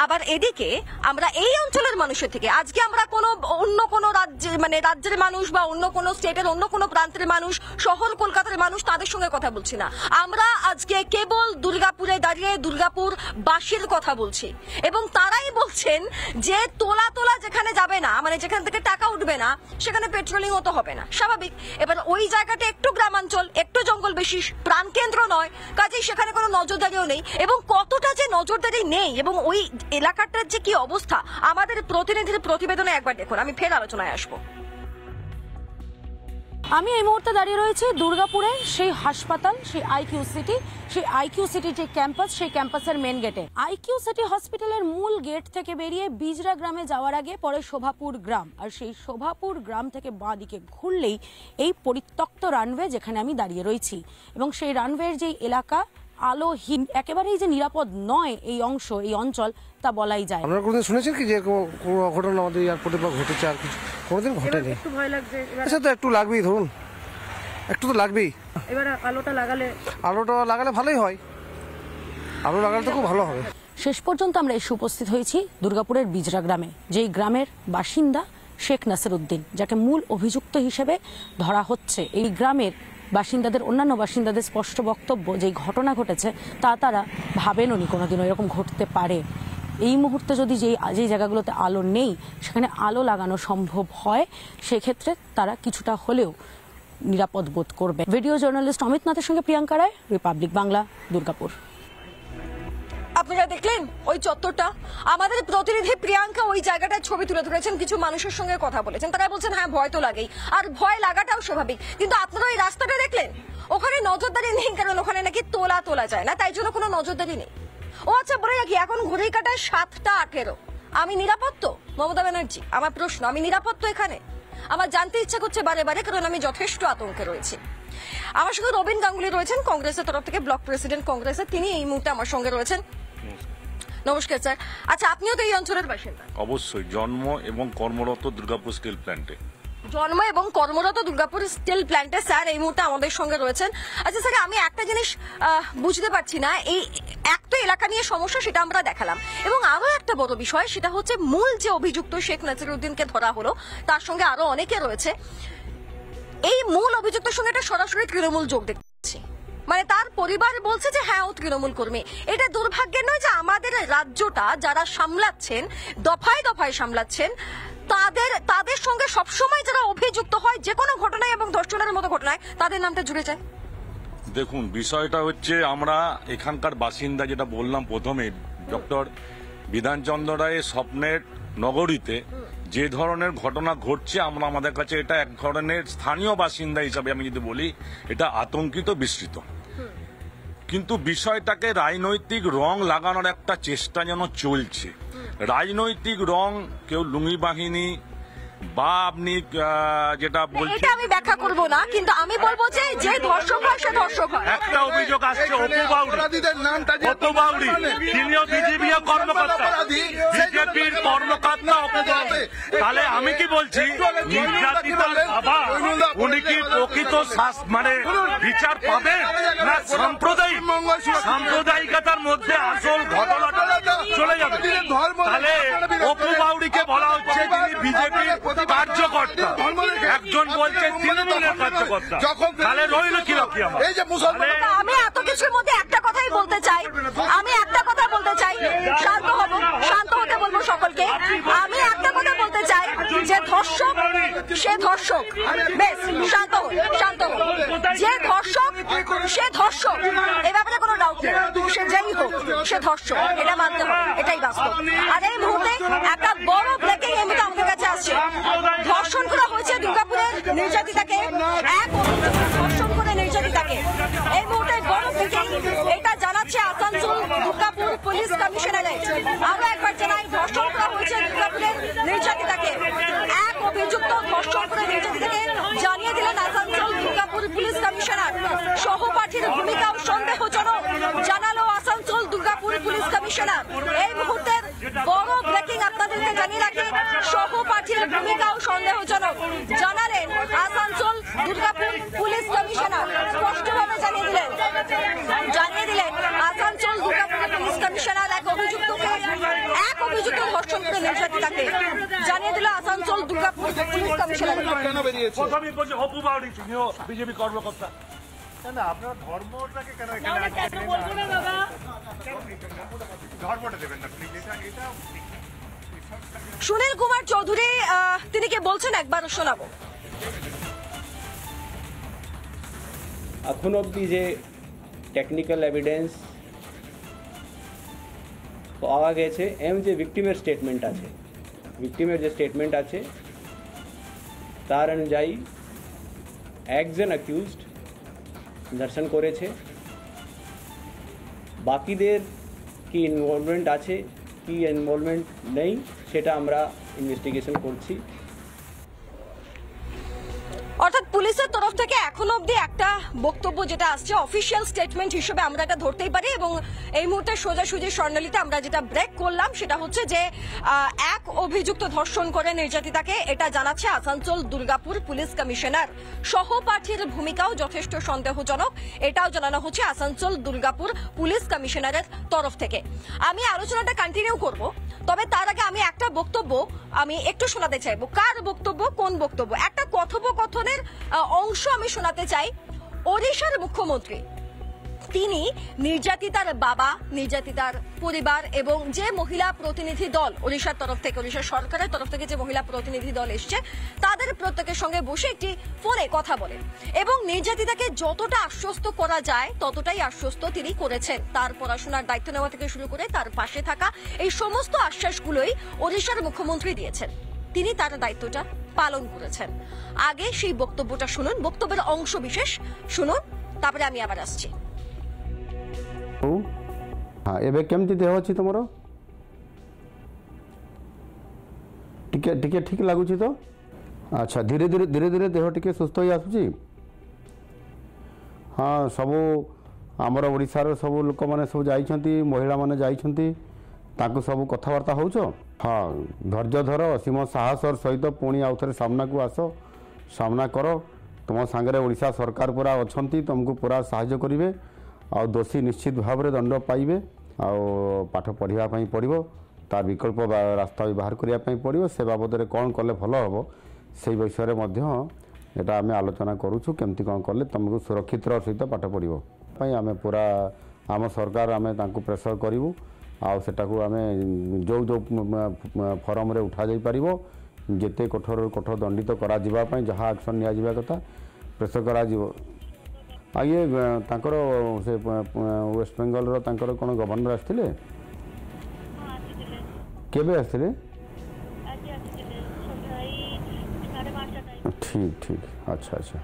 আবার এদিকে আমরা এই অঞ্চলের মানুষের থেকে, আজকে আমরা অন্য কোনো রাজ্যের মানুষ বা অন্য কোনো স্টেটের অন্য কোনো প্রান্তের মানুষ, শহর কলকাতার মানুষ, তাদের সঙ্গে কথা বলছি না। আমরা আজকে কেবল দুর্গাপুরে দাঁড়িয়ে দুর্গাপুর বাসীর কথা বলছি, এবং তারাই বলছেন যে তোলা যেখানে যাবে না, মানে যেখান থেকে টাকা উঠবে না, সেখানে পেট্রোলিংও তো হবে না, স্বাভাবিক। এবার ওই জায়গাটা একটু গ্রামাঞ্চল, একটু জঙ্গল বেশি, প্রাণকেন্দ্র নয়, কাজেই সেখানে কোনো নজরদারিও নেই। এবং কতটা যে নজরদারি নেই এবং ওই এলাকাটার যে কি অবস্থা, আমাদের প্রতিনিধির প্রতিবেদনে একবার দেখুন, আমি ফের আলোচনায় আসবো। আমি এই মুহূর্তে দাঁড়িয়ে রয়েছি দুর্গাপুরের সেই হাসপাতাল, সেই আইকিউ সিটি যে ক্যাম্পাস, সেই ক্যাম্পাসের মেন গেটে। আইকিউ সিটি হসপিটালের মূল গেট থেকে বেরিয়ে বিজরা গ্রামে যাওয়ার আগে পরে শোভাপুর গ্রাম, আর সেই শোভাপুর গ্রাম থেকে বাঁ দিকে ঘুরলেই এই পরিত্যক্ত রানওয়ে যেখানে আমি দাঁড়িয়ে রয়েছি, এবং সেই রানওয়ের যে এলাকা আলোহীন, একেবারেই যে নিরাপদ নয় এই অংশ, এই অঞ্চল, তা বলাই যায়। আপনারা কোনোদিন শুনেছেন কি যে কোনো অঘটন আমাদের এয়ারপোর্টে বা ঘটেছে? আর কিছু কোনোদিন ঘটেনি। একটু ভয় লাগছে। আচ্ছা, তো একটু লাগবেই, ধরুন একটু তো লাগবেই। এবার আলোটা লাগালে ভালোই হয়, আলো লাগালে তো খুব ভালো হবে। শেষ পর্যন্ত আমরা এসে উপস্থিত হয়েছি দুর্গাপুরের বিজরা গ্রামে, যেই গ্রামের বাসিন্দা শেখ নাসির উদ্দিন, যাকে মূল অভিযুক্ত হিসেবে ধরা হচ্ছে। এই গ্রামের বাসিন্দাদের, অন্যান্য বাসিন্দাদের স্পষ্ট বক্তব্য, যে ঘটনা ঘটেছে তা তারা ভাবেননি কোনোদিনও এরকম ঘটতে পারে। এই মুহূর্তে যদি যে জায়গাগুলোতে আলো নেই সেখানে আলো লাগানো সম্ভব হয়, সেক্ষেত্রে তারা কিছুটা হলেও নিরাপদ বোধ করবে। ভিডিও জার্নালিস্ট অমিত নাথের সঙ্গে প্রিয়াঙ্কা রায়, রিপাবলিক বাংলা, দুর্গাপুর। আপনারা দেখলেন ওই চত্বরটা, আমাদের প্রতিনিধি প্রিয়াঙ্কা ওই জায়গাটার ছবি তুলে ধরেছেন, কিছু মানুষের সঙ্গে কথা বলেছেন, তারা বলছেন হ্যাঁ ভয় তো লাগেই, আর ভয় লাগাটাও স্বাভাবিক। কিন্তু আপনারা ওই রাস্তাটা দেখলেন, ওখানে নজরদারি নেই, কারণ ওখানে নাকি তোলা যায় না, তাই জন্য কোনো নজরদারি নেই। ও আচ্ছা, বলে রাখি, এখন ঘড়ির কাটায় 7:18। আমি নিরাপদ তো মমতা ব্যানার্জি? আমার প্রশ্ন, আমি নিরাপদ তো এখানে? আমার জানতে ইচ্ছা করছে বারে, কারণ আমি যথেষ্ট আতঙ্কে রয়েছি। আমার সঙ্গে রবীন গাঙ্গুলি রয়েছেন, কংগ্রেসের তরফ থেকে ব্লক প্রেসিডেন্ট কংগ্রেসের, তিনি এই মুহূর্তে আমার সঙ্গে রয়েছেন। নমস্কার স্যার। আচ্ছা, আপনিও তো এই অঞ্চলের বাসিন্দা? অবশ্যই, জন্ম এবং কর্মরত দুর্গাপুর স্টিল প্ল্যান্টে। স্যার এই মুহূর্তে আমাদের সঙ্গে রয়েছেন। আচ্ছা স্যার, আমি একটা জিনিস বুঝতে পারছি না, এই একটা এলাকা নিয়ে সমস্যা, সেটা আমরা দেখালাম, এবং আরো একটা বড় বিষয়, সেটা হচ্ছে মূল যে অভিযুক্ত শেখ নাসির উদ্দিনকে ধরা হলো, তার সঙ্গে আরো অনেকে রয়েছে। এই মূল অভিযুক্তের সঙ্গে একটা সরাসরি তৃণমূল যোগ দেখছি, মানে তার পরিবার বলছে যে হ্যাঁ ও তৃণমূল কর্মী। এটা দুর্ভাগ্যের নয় যে আমাদের রাজ্যটা যারা সামলাচ্ছেন, দফায় সামলাচ্ছেন, তাদের সঙ্গে সবসময় যারা অভিযুক্ত হয় যে কোনো ঘটনায় এবং ধর্ষণের মতো ঘটনায়, তাদের নামটা জুড়ে যায়? দেখুন, বিষয়টা হচ্ছে, আমরা এখানকার বাসিন্দা, যেটা বললাম প্রথমে, ডক্টর বিধানচন্দ্র রায়ের স্বপ্নের নগরীতে যে ধরনের ঘটনা ঘটছে, আমরা আমাদের কাছে এটা এক ধরনের স্থানীয় বাসিন্দা হিসাবে আমি যদি বলি, এটা আতঙ্কিত, বিস্মিত। কিন্তু বিষয়টাকে রাজনৈতিক রং লাগানোর একটা চেষ্টা যেন চলছে। রাজনৈতিক রং, কেউ লুঙ্গি বাহিনী বা আপনি যেটা বলছেন, এটা আমি ব্যাখ্যা করব না, কিন্তু আমি বলবো যে যে ধর্ষক হয় সে ধর্ষক হয়। একটা অভিযোগ আসছে, অপু বাউরি, তিনিও বিজেপি কর্মকর্তা, বিজেপির কর্মকর্তা অপু বাউরি। তাহলে আমি কি বলছি, নির্যাতিতার বাবা উনি কি প্রকৃত মানে বিচার পাবেন, না সাম্প্রদায়িকতার মধ্যে আসল ঘটনাটা চলে যাবে? তাহলে অপু বাউরিকে বলা হচ্ছে তিনি বিজেপির কার্যকর্তা, একজন বলছে তৃণমূলের কার্যকর্তা, তাহলে রইল কি রকম? আমি এত কিছুর মধ্যে একটা কথাই বলতে চাই, শান্ত হতে বলবো সকলকে। আমি একটা কথা বলতে চাই, যে ধর্ষক সে ধর্ষক, বেশ শান্ত হন, যে ধর্ষক সে ধর্ষক, এ ব্যাপারে কোনো ডাউট নেই, সে যেই হোক সে ধর্ষক, এটা মানতে হবে, এটাই বাস্তব। আর এই মুহূর্তে একটা বড় ব্রেকিং এমনি আমাদের কাছে আসছে, ধর্ষণ করা হয়েছে দুর্গাপুরের নির্যাতিতাকে, ধর্ষণ করে নির্যাতিতাকে। এই মুহূর্তে বড় ব্রেকিং, এটা জানা জানাচ্ছে আসানসোল দুর্গাপুর পুলিশ কমিশনারেট। আরো একবার জানাই, ধর্ষণ করা হয়েছে দুর্গাপুরের নির্যাতিতাকে। এক অভিযুক্ত ধর্ষণ করে নির্যাতিতাকে জানিয়ে দিলেন আসানসোল দুর্গাপুর পুলিশ কমিশনার। সহপাঠীর ভূমিকাও সন্দেহজনক জানালো আসানসোল দুর্গাপুর পুলিশ কমিশনার। এই মুহূর্তের বড় ব্রেকিং আপনাদেরকে জানিয়ে রাখি, সহপাঠীর ভূমিকাও সন্দেহজনক জানালেন আসানসোল দুর্গাপুর পুলিশ কমিশনার। স্পষ্টভাবে জানিয়ে দিলেন আসানসোল দুর্গাপুর পুলিশ কমিশনার এক অভিযুক্ত ধর্ষণ করে নির্যাতিতাকে জানিয়ে দিল Asansol Durgapur police commissioner. BJP কর্মকর্তা আপনার ধর্মটাকে কেন ধর্মটা দেবেন না প্লিজ। এটা সুনীল কুমার চৌধুরী তিনি কে বলছেন একবার শোনাবো। এখন অবধি যে টেকনিক্যাল এভিডেন্স পাওয়া গেছে এবং যে ভিকটিমের স্টেটমেন্ট আছে তার অনুযায়ী একজন অ্যাকিউজড ধর্ষণ করেছে। বাকিদের কি ইনভলভমেন্ট আছে কি ইনভলভমেন্ট নেই সেটা আমরা ইনভেস্টিগেশন করছি। অর্থাৎ পুলিশের তরফ থেকে এখনো অবধি একটা বক্তব্য যেটা আসছে অফিসিয়াল স্টেটমেন্ট হিসেবে আমরা এটা ধরতেই পারি। এবং এই মুহূর্তে সোজাসুজি স্বর্ণালীতে আমরা যেটা ব্রেক করলাম সেটা হচ্ছে যে এক অভিযুক্ত ধর্ষণ করে নির্যাতিতাকে, এটা জানাচ্ছে আসানসোল দুর্গাপুর পুলিশ কমিশনার। সহপাঠীর ভূমিকাও যথেষ্ট সন্দেহজনক, এটাও জানানো হচ্ছে আসানসোল দুর্গাপুর পুলিশ কমিশনারের তরফ থেকে। আমি আলোচনাটা কন্টিনিউ করব, তবে তার আগে আমি একটা বক্তব্য আমি একটু শোনাতে চাইবো। কার বক্তব্য? কোন বক্তব্য? একটা কথোপকথনের অংশ আমি শোনাতে চাই। ওড়িশার মুখ্যমন্ত্রী তিনি নির্যাতিতার বাবা, নির্যাতিতার পরিবার এবং যে মহিলা প্রতিনিধি দল ওড়িশার তরফ থেকে, ওড়িশা সরকারের তরফ থেকে যে মহিলা প্রতিনিধি দল এসছে তাদের প্রত্যেকের সঙ্গে বসে একটি ফোনে কথা বলেন এবং নির্যাতিতাকে যতটা আশ্বস্ত করা যায় ততটাই আশ্বস্ত তিনি করেছেন। তার পড়াশোনার দায়িত্ব নেওয়া থেকে শুরু করে তার পাশে থাকা, এই সমস্ত আশ্বাসগুলোই ওড়িশার মুখ্যমন্ত্রী দিয়েছেন। তিনি তার দায়িত্বটা পালন করেছেন। আগে সেই বক্তব্যটা শুনুন, বক্তব্যের অংশ বিশেষ শুনুন, তারপরে আমি আবার আসছি। हाँ एबे केमती देह अच्छी तुम टिके टिके ठीक लगुच तो अच्छा धीरे धीरे धीरे धीरे देह टिके सुस्थ हो आसुची। हाँ सबू आमर ओडिशार सब लोक मैंने सब जाइछंती, महिला माने जाइछंती, ताकू सब कथबार्ता होउछ। हाँ धैर्य धर, असीम साहस और सहित पुणी आउ थे सामना को आस, सामना कर। तुम सांगे ओडिशा सरकार पूरा अछंती, तुमको पूरा साहाय्य करेंगे। आ दोषी निश्चित भाव में दंड पाइबे। आ पाठ पढ़ाई पड़ो, तार विकल्प रास्ता भी बाहर करने पड़ो। से बाबद में कौन कले भल हम से विषय में यहाँ आम आलोचना करुचु, केमती कौन कले तुमको सुरक्षित सहित पाठ पढ़ो। आम पूरा आम सरकार आम प्रेसर करूँ आटा को आम जो जो फरम रे उठा जाई पारिबो, जेते कठोर कठोर दंडित करा जिबा जहाँ एक्शन निया जिबा कथा प्रेसर करा जिवो। ये तांकर से वेस्ट बेंगल रो तांकर कोन गवर्नर आस्थिले केबे आस्थिले? ठीक ठीक अच्छा अच्छा।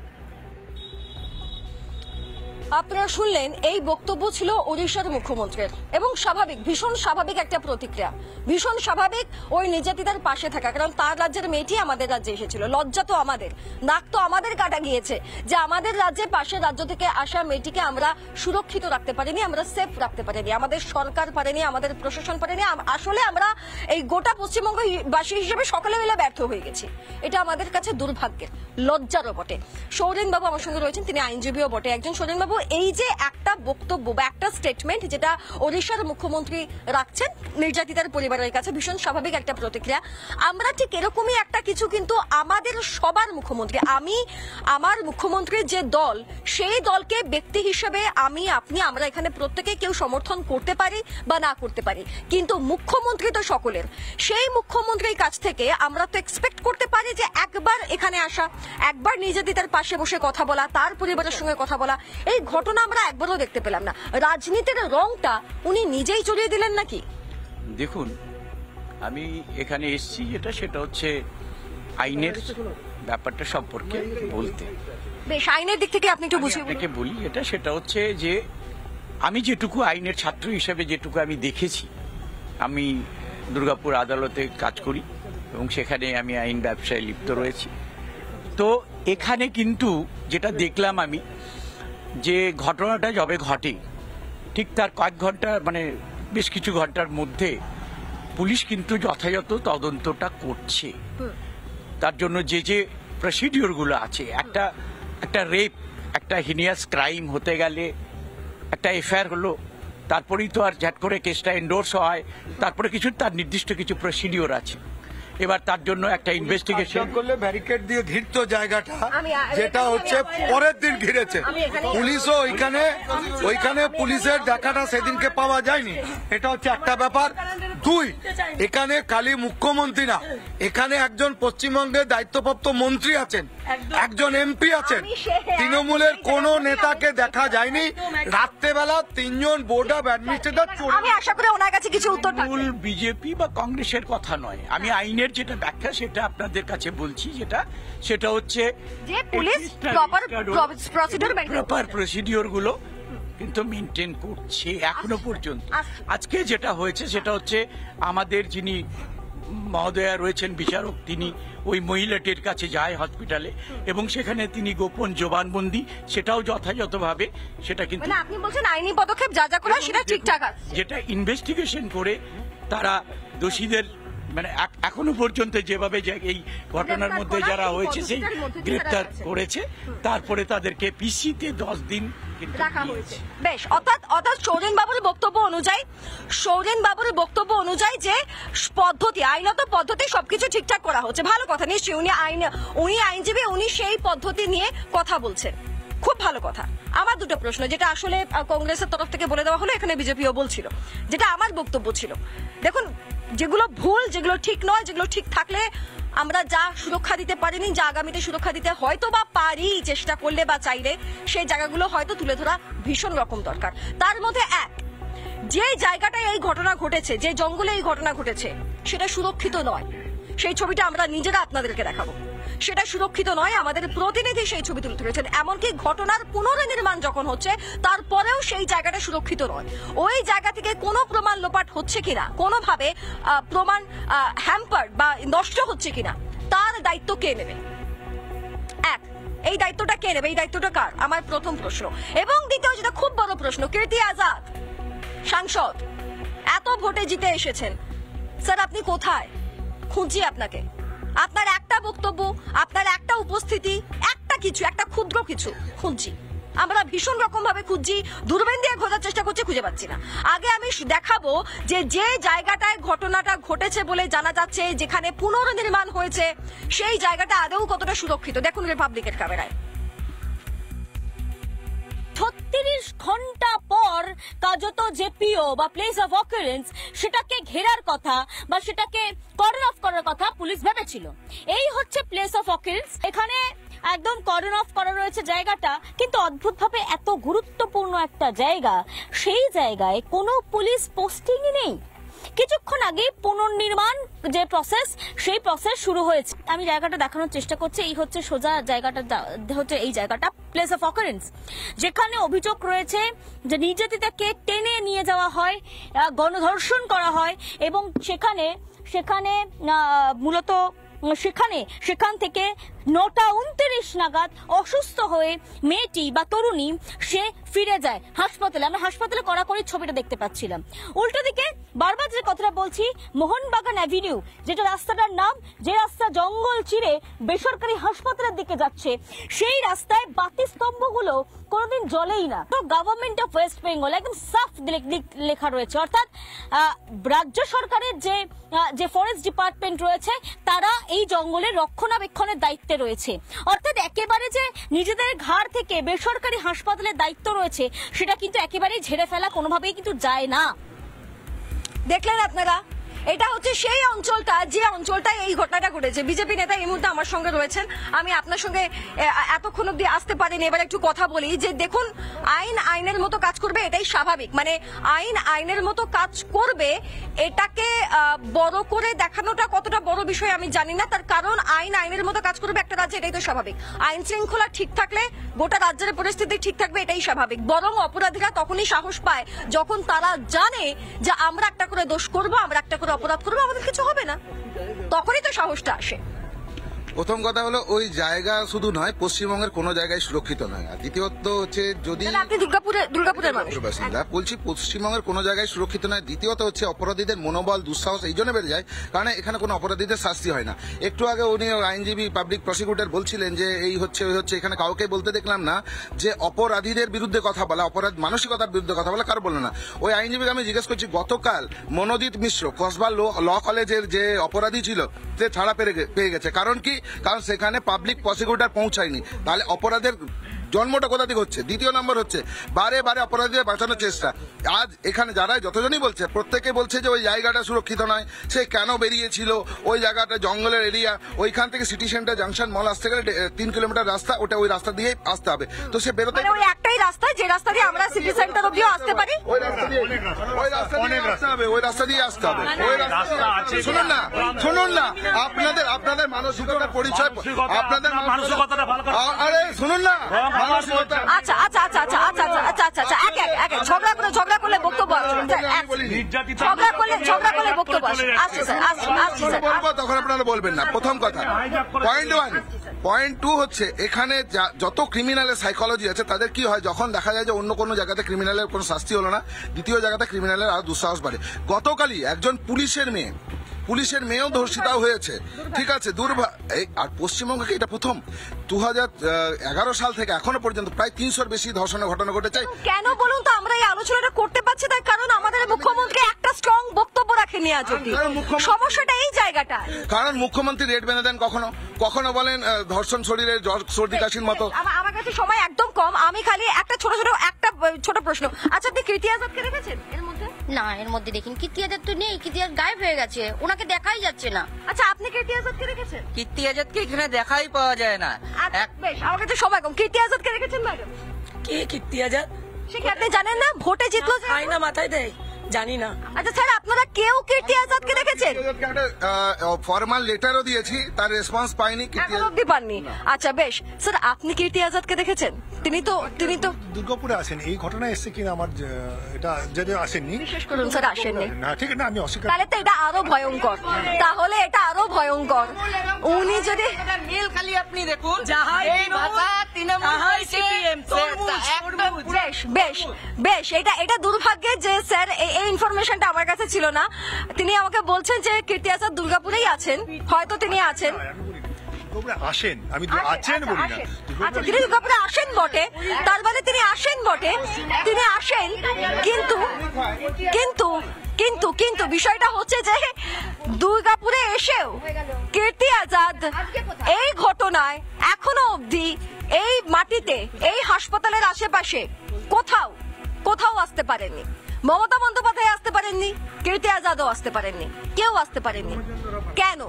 আপনারা শুনলেন এই বক্তব্য ছিল ওড়িশার মুখ্যমন্ত্রীর এবং স্বাভাবিক, ভীষণ স্বাভাবিক একটা প্রতিক্রিয়া, ভীষণ স্বাভাবিক ওই নির্যাতিতার পাশে থাকা। কারণ তার রাজ্যের মেয়েটি আমাদের রাজ্যে এসেছিল, লজ্জা তো আমাদের, নাক তো আমাদের কাটা গিয়েছে যে আমাদের রাজ্যে পাশের রাজ্য থেকে আসা মেয়েটিকে আমরা সুরক্ষিত রাখতে পারিনি, আমরা সেফ রাখতে পারিনি, আমাদের সরকার পারেনি, আমাদের প্রশাসন পারেনি। আসলে আমরা এই গোটা পশ্চিমবঙ্গবাসী হিসেবে সকলে মিলে ব্যর্থ হয়ে গেছি। এটা আমাদের কাছে দুর্ভাগ্যের, লজ্জারও বটে। সৌরেন বাবু আমার সঙ্গে রয়েছেন, তিনি আইনজীবীও বটে একজন। সৌরেন বাবু, এই যে একটা বক্তব্য বা একটা স্টেটমেন্ট যেটা ওড়িশার মুখ্যমন্ত্রী রাখছেন নির্যাতিতার পরিবারের কাছে, ভীষণ স্বাভাবিক একটা প্রতিক্রিয়া। আমরা ঠিক এরকমই একটা কিছু কিন্তু আমাদের সবার মুখ্যমন্ত্রী, আমি আমার মুখ্যমন্ত্রীর যে দল, সেই দলকে ব্যক্তি হিসেবে আমি আপনি আমরা এখানে প্রত্যেকে কেউ সমর্থন করতে পারি বা না করতে পারি, কিন্তু মুখ্যমন্ত্রী তো সকলের। সেই মুখ্যমন্ত্রীর কাছ থেকে আমরা তো এক্সপেক্ট করতে পারি যে একবার এখানে আসা, একবার নির্যাতিতার পাশে বসে কথা বলা, তার পরিবারের সঙ্গে কথা বলা। এই ঘটনা আমরা একবারও দেখতে পেলাম না। রাজনীতির রংটা উনি নিজেই চড়িয়ে দিলেন নাকি? দেখুন, আমি এখানে এসেছি সেটা হচ্ছে আইনের ব্যাপারটা সম্পর্কে বলতে। বেশ, আইনের দিক থেকে আপনি একটু বুঝিয়ে বলি। সেটা হচ্ছে যে আমি যেটুকু আইনের ছাত্র হিসেবে যেটুকু আমি দেখেছি, আমি দুর্গাপুর আদালতে কাজ করি এবং সেখানে আমি আইন ব্যবসায় লিপ্ত রয়েছি। তো এখানে কিন্তু যেটা দেখলাম আমি, যে ঘটনাটা যবে ঘটে ঠিক তার কয়েক ঘন্টা মানে বেশ কিছু ঘন্টার মধ্যে পুলিশ কিন্তু যথাযথ তদন্তটা করছে। তার জন্য যে যে প্রসিডিওরগুলো আছে, একটা রেপ, একটা হিনিয়াস ক্রাইম হতে গেলে একটা এফআইআর হলো, তারপরেই তো আর ঝাট করে কেসটা এন্ডোর্স হয়, তারপরে তার নির্দিষ্ট কিছু প্রসিডিওর আছে। এবার তার জন্য একটা ইনভেস্টিগেশন করলে ব্যারিকেড দিয়ে ঘিরত জায়গাটা, যেটা হচ্ছে পরের দিন ঘিরেছে পুলিশও ওইখানে পুলিশের দেখাটা সেদিনকে পাওয়া যায়নি, এটা হচ্ছে একটা ব্যাপার। দুই, এখানে খালি মুখ্যমন্ত্রী না, এখানে একজন পশ্চিমবঙ্গের দায়িত্বপ্রাপ্ত মন্ত্রী আছেন, একজন এমপি আছেন, তৃণমূলের কোন নেতাকে দেখা যায়নি। রাত্রেবেলা 3 জন বোর্ড অফ অ্যাডমিনিস্ট্রেটর, আমি আশা করি ওনার কাছে কিছু উত্তর পাবো। বিজেপি বা কংগ্রেসের কথা নয়, আমি আইনের যেটা ব্যাখ্যা সেটা আপনাদের কাছে বলছি, সেটা হচ্ছে যে পুলিশ প্রপার প্রসিডিওর গুলো কিন্তু মেনটেন করছে এখনো পর্যন্ত। আজকে যেটা হয়েছে সেটা হচ্ছে আমাদের যিনি মহোদয়া রয়েছেন বিচারক, তিনি ওই মহিলাটির কাছে যায় হসপিটালে এবং সেখানে তিনি গোপন জবানবন্দি, সেটাও যথাযথভাবে সেটা কিন্তু আপনি বলছেন আইনি পদক্ষেপ যা যা করা সেটা ঠিকঠাক আছে, যেটা ইনভেস্টিগেশন করে তারা দোষীদের মানে এখনো পর্যন্ত যেভাবে এই ঘটনার মধ্যে যারা হয়েছে সেই গ্রেপ্তার করেছে, তারপরে তাদেরকে পিসিতে 10 দিন রাখা হয়েছে। বেশ, অর্থাৎ সৌরেন বাবুর বক্তব্য অনুযায়ী যে পদ্ধতি, আইনত পদ্ধতি সবকিছু ঠিকঠাক করা হচ্ছে, ভালো কথা। নিশ্চয়ই উনি আইনজীবী, উনি সেই পদ্ধতি নিয়ে কথা বলছেন, খুব ভালো কথা। আমার দুটো প্রশ্ন, যেটা আসলে কংগ্রেসের তরফ থেকে বলে দেওয়া হলো, এখানে বিজেপিও বলছিল, যেটা আমার বক্তব্য ছিল। দেখুন, যেগুলো ভুল, যেগুলো ঠিক নয়, যেগুলো ঠিক থাকলে আমরা যা সুরক্ষা দিতে পারিনি, যা আগামীতে সুরক্ষা দিতে হয়তো বা পারি চেষ্টা করলে বা চাইলে, সেই জায়গাগুলো হয়তো তুলে ধরা ভীষণ রকম দরকার। তার মধ্যে যে জায়গাটায় এই ঘটনা ঘটেছে, যে জঙ্গলে এই ঘটনা ঘটেছে, সেটা সুরক্ষিত নয়। সেই ছবিটা আমরা নিজেরা আপনাদেরকে দেখাবো। সেটা সুরক্ষিত নয়, আমাদের প্রতিনিধি সেই ছবি তুলে ধরেছেন। এমনকি ঘটনার পুনর্নির্মাণ যখন হচ্ছে, তারপরেও সেই জায়গাটা সুরক্ষিত নয়। ওই জায়গা থেকে কোনো প্রমাণ লোপাট হচ্ছে কিনা, কোনোভাবে প্রমাণ হ্যাম্পার্ড বা নষ্ট হচ্ছে কিনা, তার দায়িত্ব কে নেবে? এই দায়িত্বটা কে নেবে? এই দায়িত্বটা কার? আমার প্রথম প্রশ্ন। এবং দ্বিতীয়, যেটা খুব বড় প্রশ্ন, কীর্তি আজাদ সাংসদ, এত ভোটে জিতে এসেছেন, স্যার আপনি কোথায়? খুঁজি আপনাকে। আপনার একটা বক্তব্য, আপনার একটা উপস্থিতি, একটা ক্ষুদ্র কিছু খুঁজছি আমরা, ভীষণ রকম ভাবে খুঁজছি, দূরবীন দিয়ে খোঁজার চেষ্টা করছি, খুঁজে পাচ্ছি না। আগে আমি দেখাবো যে জায়গাটায় ঘটনাটা ঘটেছে বলে জানা যাচ্ছে, যেখানে পুনর্নির্মাণ হয়েছে, সেই জায়গাটা আদৌ কতটা সুরক্ষিত। দেখুন রিপাবলিকের ক্যামেরায়। 36 ঘন্টা পর কার্যত যে পিও বা প্লেস অফ অকারেন্স, সেটাকে ঘেরার কথা বা সেটাকে কর্ডন অফ করার কথা পুলিশ ভেবেছিল। এই হচ্ছে প্লেস অফ অকারেন্স, এখানে একদম কর্ডন অফ করা রয়েছে জায়গাটা, কিন্তু অদ্ভুতভাবে এত গুরুত্বপূর্ণ একটা জায়গা, সেই জায়গায় কোনো পুলিশ পোস্টিংই নেই। কিছুক্ষণ আগে পুনর্নির্মাণ যে প্রসেস, সেই প্রসেস শুরু হয়েছে। আমি জায়গাটা দেখানোর চেষ্টা করছি। এই হচ্ছে সোজা জায়গাটা, হচ্ছে এই জায়গাটা প্লেস অফ অকারেন্স, যেখানে অভিযোগ রয়েছে যে নির্যাতিতাকে টেনে নিয়ে যাওয়া হয়, গণধর্ষণ করা হয় এবং সেখানে মূলত সেখান থেকে 9:29 নাগাদ অসুস্থ হয়ে মেয়েটি বা তরুণী সে ফিরে যায় হাসপাতালে। আমরা হাসপাতালে কড়াকড়ি ছবিটা দেখতে পাচ্ছিলাম। উল্টো দিকে বারবার যে কথাটা বলছি, মোহনবাগান অ্যাভিনিউ, যেটা রাস্তাটার নাম, যে রাস্তা জঙ্গল চিরে বেসরকারি হাসপাতালের দিকে যাচ্ছে, সেই রাস্তায় বাতি স্তম্ভগুলো কোনোদিন জ্বলেই না। তো গভর্নমেন্ট অফ ওয়েস্ট বেঙ্গল একদম সাফ লেখা রয়েছে, অর্থাৎ রাজ্য সরকারের যে ফরেস্ট ডিপার্টমেন্ট রয়েছে, তারা এই জঙ্গলের রক্ষণাবেক্ষণের দায়িত্বে রয়েছে। অর্থাৎ একেবারে যে নিজেদের ঘাড় থেকে বেসরকারি হাসপাতালের দায়িত্ব রয়েছে, সেটা কিন্তু একেবারেই ঝেড়ে ফেলা কোনোভাবেই কিন্তু যায় না। দেখলেন আপনারা, এটা হচ্ছে সেই অঞ্চলটা যে অঞ্চলটায় এই ঘটনাটা ঘটেছে। বিজেপি নেতা এই মুহূর্তে আমার সঙ্গে রয়েছেন, আমি আপনার সঙ্গে এতক্ষণ অব্দি আসতে পারিনি, এবার একটু কথা বলি যে দেখুন আইন আইনের মতো কাজ করবে, এটাই স্বাভাবিক। মানে আইন আইনের মতো কাজ করবে, এটাকে বড় করে দেখানোটা কতটা বড় বিষয় আমি জানি না, তার কারণ আইন আইনের মতো কাজ করবে একটা রাজ্যে, এটাই তো স্বাভাবিক। আইন শৃঙ্খলা ঠিক থাকলে গোটা রাজ্যের পরিস্থিতি ঠিক থাকবে, এটাই স্বাভাবিক। বরং অপরাধীরা তখনই সাহস পায় যখন তারা জানে যে আমরা একটা করে দোষ করবো, আমরা একটা করে অপরাধ করবো, আমাদের কিছু হবে না, তখনই তো সাহসটা আসে। প্রথম কথা হলো ওই জায়গা শুধু নয়, পশ্চিমবঙ্গের কোনো জায়গায় সুরক্ষিত নয়। আর দ্বিতীয়ত হচ্ছে যদি আপনি দুর্গাপুরের মানুষ বাসিন্দা, বলছি পশ্চিমবঙ্গের কোনো জায়গায় সুরক্ষিত নয়। দ্বিতীয়ত হচ্ছে অপরাধীদের মনোবল দুঃসাহস এই জন্য বেড়ে যায় কারণ এখানে কোনো অপরাধীদের শাস্তি হয় না। একটু আগে উনি আইনজীবী পাবলিক প্রসিকিউটর বলছিলেন যে এই হচ্ছে ওই হচ্ছে, এখানে কাউকে বলতে দেখলাম না যে অপরাধীদের বিরুদ্ধে কথা বলা, অপরাধ মানসিকতার বিরুদ্ধে কথা বলা, কারো বলে না। ওই আইনজীবীকে আমি জিজ্ঞেস করছি, গতকাল মনোজিৎ মিশ্র কসবা ল কলেজের যে অপরাধী ছিল সে ছাড়া পেয়ে গেছে, কারণ কি? কারণ সেখানে পাবলিক প্রসিকিউটর পৌঁছায়নি। তাহলে অপরাধের জন্মটা কোথা থেকে হচ্ছে? দ্বিতীয় নম্বর হচ্ছে বারে বারে অপরাধীদের বাঁচানোর চেষ্টা। আজ এখানে যারা যতজনই বলছে, প্রত্যেকে বলছে যে ওই জায়গাটা সুরক্ষিত নয়, সে কেন বেরিয়েছিল, ওই জায়গাটা জঙ্গলের এরিয়া, ওইখান থেকে সিটি সেন্টার জাংশন মল আসতে গেলে 3 কিলোমিটার রাস্তা, ওটা ওই রাস্তা দিয়ে আসতে হবে। তো সে বেরোতে ওই একটাই রাস্তা, যে রাস্তা দিয়ে আমরা সিটি সেন্টার অবধিও আসতে পারি, ওই রাস্তা দিয়ে আসতে হবে, ওই রাস্তা দিয়ে আসতে হবে। ওই রাস্তা শুনুন না আপনাদের মানসিকতার পরিচয়, আপনাদের মানসিকতাটা ভালো করে, আরে শুনুন না। আচ্ছা, ঝগড়া করলে বক্তব্য তখন আপনারা বলবেন না। প্রথম কথা পয়েন্ট 1। পয়েন্ট 2 হচ্ছে এখানে যত ক্রিমিনালের সাইকোলজি আছে তাদের কি হয়, যখন দেখা যায় যে অন্য কোনো জায়গাতে ক্রিমিনালের কোনো শাস্তি হলো না, দ্বিতীয় জায়গাতে ক্রিমিনালের আরো দুঃসাহস বাড়ে। গতকালই একজন পুলিশের মেয়েও ধর্ষিতা হয়েছে, ঠিক আছে? আর পশ্চিমবঙ্গে এটা প্রথম। 2011 সাল থেকে এখনো পর্যন্ত প্রায় 300-র বেশি ধর্ষণের ঘটনা ঘটেছে। কেন বলুন তো আমরা এই আলোচনাটা করতে পারছি? তার কারণ আমাদের মুখ্যমন্ত্রী একটা স্ট্রং বক্তব্য রাখেনি আজ অবধি। সমস্যাটা এই জায়গাটা, কারণ মুখ্যমন্ত্রী রেট বেঁধে দেন, কখনো বলেন ধর্ষণ শরীরের জ্বর সর্দি কাশির মতো। আমার কাছে সময় একদম কম, আমি খালি একটা ছোট প্রশ্ন। আচ্ছা, আপনি কীর্তি আজাদকে দেখেছেন এর মধ্যে? না, এর মধ্যে দেখিনি। কীর্তি আজাদ তো নেই, কীর্তি আজাদ গায়েব হয়ে গেছে, ওনাকে দেখাই যাচ্ছে না। আচ্ছা, আপনি কীর্তি আজাদকে দেখেছেন? কীর্তি আজাদকে এখানে দেখাই পাওয়া যায় না। বেশ, আমার কাছে সময় কম। কীর্তি আজাদকে দেখেছেন ম্যাডাম? কে কীর্তি আজাদ? সে কি আপনি জানেন না? ভোটে জিতলো, আয়না মাথায় দেয়, জানি না। আচ্ছা স্যার, আপনারা কেউ কীর্তি আজাদকে দেখেছেন? ফরমাল লেটারও দিয়েছি, তার রেসপন্স পাইনি, এখনো অবধি পাননি। আচ্ছা বেশ, স্যার আপনি কীর্তি আজাদকে দেখেছেন? তিনি তো দুর্গাপুরে আসেন। এই ঘটনা এসছে কিনা আমার এটা যদি আসেননি, বিশেষ করুন স্যার আসেননি। না ঠিক না, আমি অস্বীকার। তাহলে তো এটা আরো ভয়ঙ্কর, উনি যদি মেল খালি আপনি দেখুন, বেশ এটা দুর্ভাগ্যের যে স্যার এই ইনফরমেশনটা আমার কাছে ছিল না। তিনি আমাকে বলছেন যে কীর্তি আজাদ দুর্গাপুরেই আছেন, হয়তো তিনি আছেন। আসেন, আমি আছেন বলি না। আচ্ছা, তিনি দুর্গাপুরে আসেন বটে, তার মানে তিনি আসেন বটে, তিনি আসেন, কিন্তু বিষয়টা হচ্ছে যে দুর্গাপুরে এসেও কীর্তি আজাদ এই ঘটনায় এখনো অবধি এই মাটিতে, এই হাসপাতালের আশেপাশে কোথাও আসতে পারেননি। মমতা বন্দ্যোপাধ্যায় আসতে পারেননি, কীর্তি আজাদও আসতে পারেননি, কেউ আসতে পারেননি। কেন?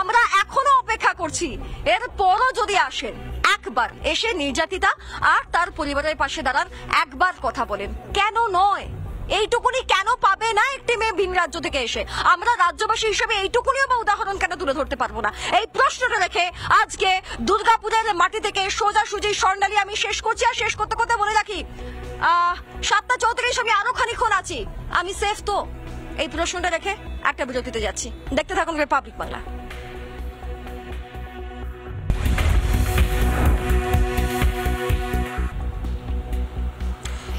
আমরা এখনো অপেক্ষা করছি, এরপরও যদি আসেন একবার এসে নির্যাতিতা আর তার পরিবারের পাশে দাঁড়ান, একবার কথা বলেন। কেন নয়? এইটুকুনি কেন পাবে না একটি মেয়ে ভিন রাজ্য থেকে এসে? আমরা রাজ্যবাসী হিসেবে এইটুকুনিও বা উদাহরণ কেন তুলে ধরতে পারবো না? এই প্রশ্নটা রেখে আজকে দুর্গাপুরের মাটি থেকে সোজাসুজি স্বর্ণালী আমি শেষ করছি। আর শেষ করতে করতে বলে রাখি, 7:34 আমি আরো খানিক্ষণ আছি, আমি সেফ তো? এই প্রশ্নটা রেখে একটা বিরতিতে যাচ্ছি, দেখতে থাকুন রিপাবলিক বাংলা।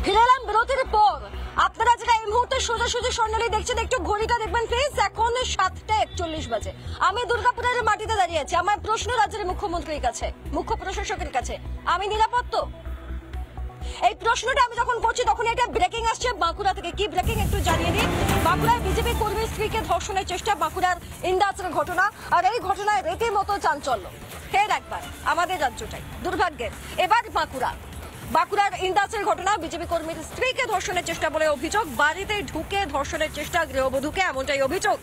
ফিরলাম বিরতির পর। আপনারা যারা এই মুহূর্তে সোজাসুজি স্বর্ণালী দেখছেন, একটু ঘড়িটা দেখবেন প্লিজ, এখন 7:41 বাজে। আমি দুর্গাপুরের মাটিতে দাঁড়িয়ে আছি। আমার প্রশ্ন রাজ্যের মুখ্যমন্ত্রীর কাছে, মুখ্য প্রশাসকের কাছে, আমি নিরাপদ তো? এই প্রশ্নটা আমি যখন করছি তখন এটা ব্রেকিং আসছে বাঁকুড়া থেকে। কি ব্রেকিং একটু জানিয়ে দিই। বাঁকুড়ায় বিজেপি কর্মীর স্ত্রীকে ধর্ষণের চেষ্টা, বাঁকুড়ার ইন্দাসের ঘটনা, আর এই ঘটনায় রীতিমতো চাঞ্চল্য। ফের একবার আমাদের রাজ্যটাই দুর্ভাগ্যের। এবার বাঁকুড়া বাঁকুড়ার ইন্দাসের ঘটনা, বিজেপি কর্মীর স্ত্রীকে ধর্ষণের চেষ্টা বলে অভিযোগ, বাড়িতে ঢুকে ধর্ষণের চেষ্টা গৃহবধূকে, এমনটাই অভিযোগ।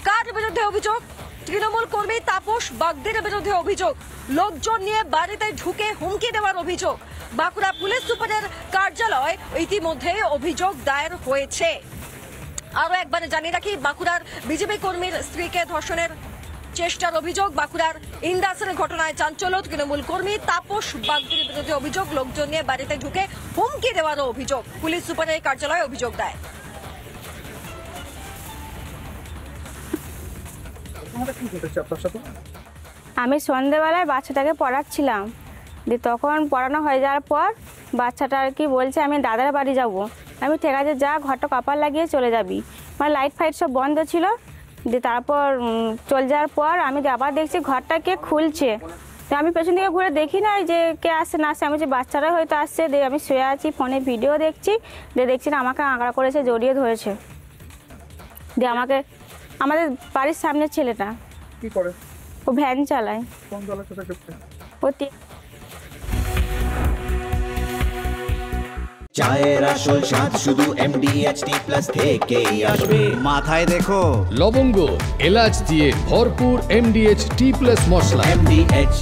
কার বিরুদ্ধে অভিযোগ? তৃণমূল কর্মী তাপস বাগদির বিরুদ্ধে অভিযোগ। লোকজন নিয়ে বাড়িতে ঢুকে হুমকি দেওয়ার অভিযোগ। বাঁকুড়া পুলিশ সুপারের কার্যালয় ইতিমধ্যে অভিযোগ দায়ের হয়েছে। আরো একবার জানিয়ে রাখি, বাঁকুড়ার বিজেপি কর্মীর স্ত্রীকে ধর্ষণের চেষ্টার অভিযোগ, বাঁকুড়ার ইন্দাসের ঘটনায় চাঞ্চল্য, তৃণমূল কর্মী তাপস বাগদির বিরুদ্ধে অভিযোগ, লোকজন নিয়ে বাড়িতে ঢুকে হুমকি দেওয়ারও অভিযোগ। পুলিশ সুপারের কার্যালয়ে অভিযোগ দেয়। আমি সন্ধেবেলায় বাচ্চাটাকে পড়াচ্ছিলাম, দিয়ে তখন পড়ানো হয়ে যাওয়ার পর বাচ্চাটা আর কি বলছে আমি দাদার বাড়ি যাব। আমি ঠিক আছে যা, ঘরটা কপাল লাগিয়ে চলে যাবি। মানে লাইট ফাইট সব বন্ধ ছিল। দিয়ে তারপর চলে যাওয়ার পর আমি আবার দেখছি ঘরটা কে খুলছে। তো আমি পেছন দিকে ঘুরে দেখি না যে কে আসছে না আসছে, আমি যে বাচ্চারা হয়তো আসছে। দিয়ে আমি শুয়ে আছি, ফোনে ভিডিও দেখছি, দিয়ে দেখছি না আমাকে আঁকড়া করেছে, জড়িয়ে ধরেছে। দিয়ে আমাকে, আমাদের বাড়ির সামনের ছেলেটা কি করে? ও ভ্যান চালায়। কোন দলের সাথে যুক্ত? চায়ের আসল স্বাদ শুধু MDHT+ থেকেই আসবে। মাথায় দেখো লবঙ্গ এলাচ দিয়ে ভরপুর MDH T+ মশলা। MDH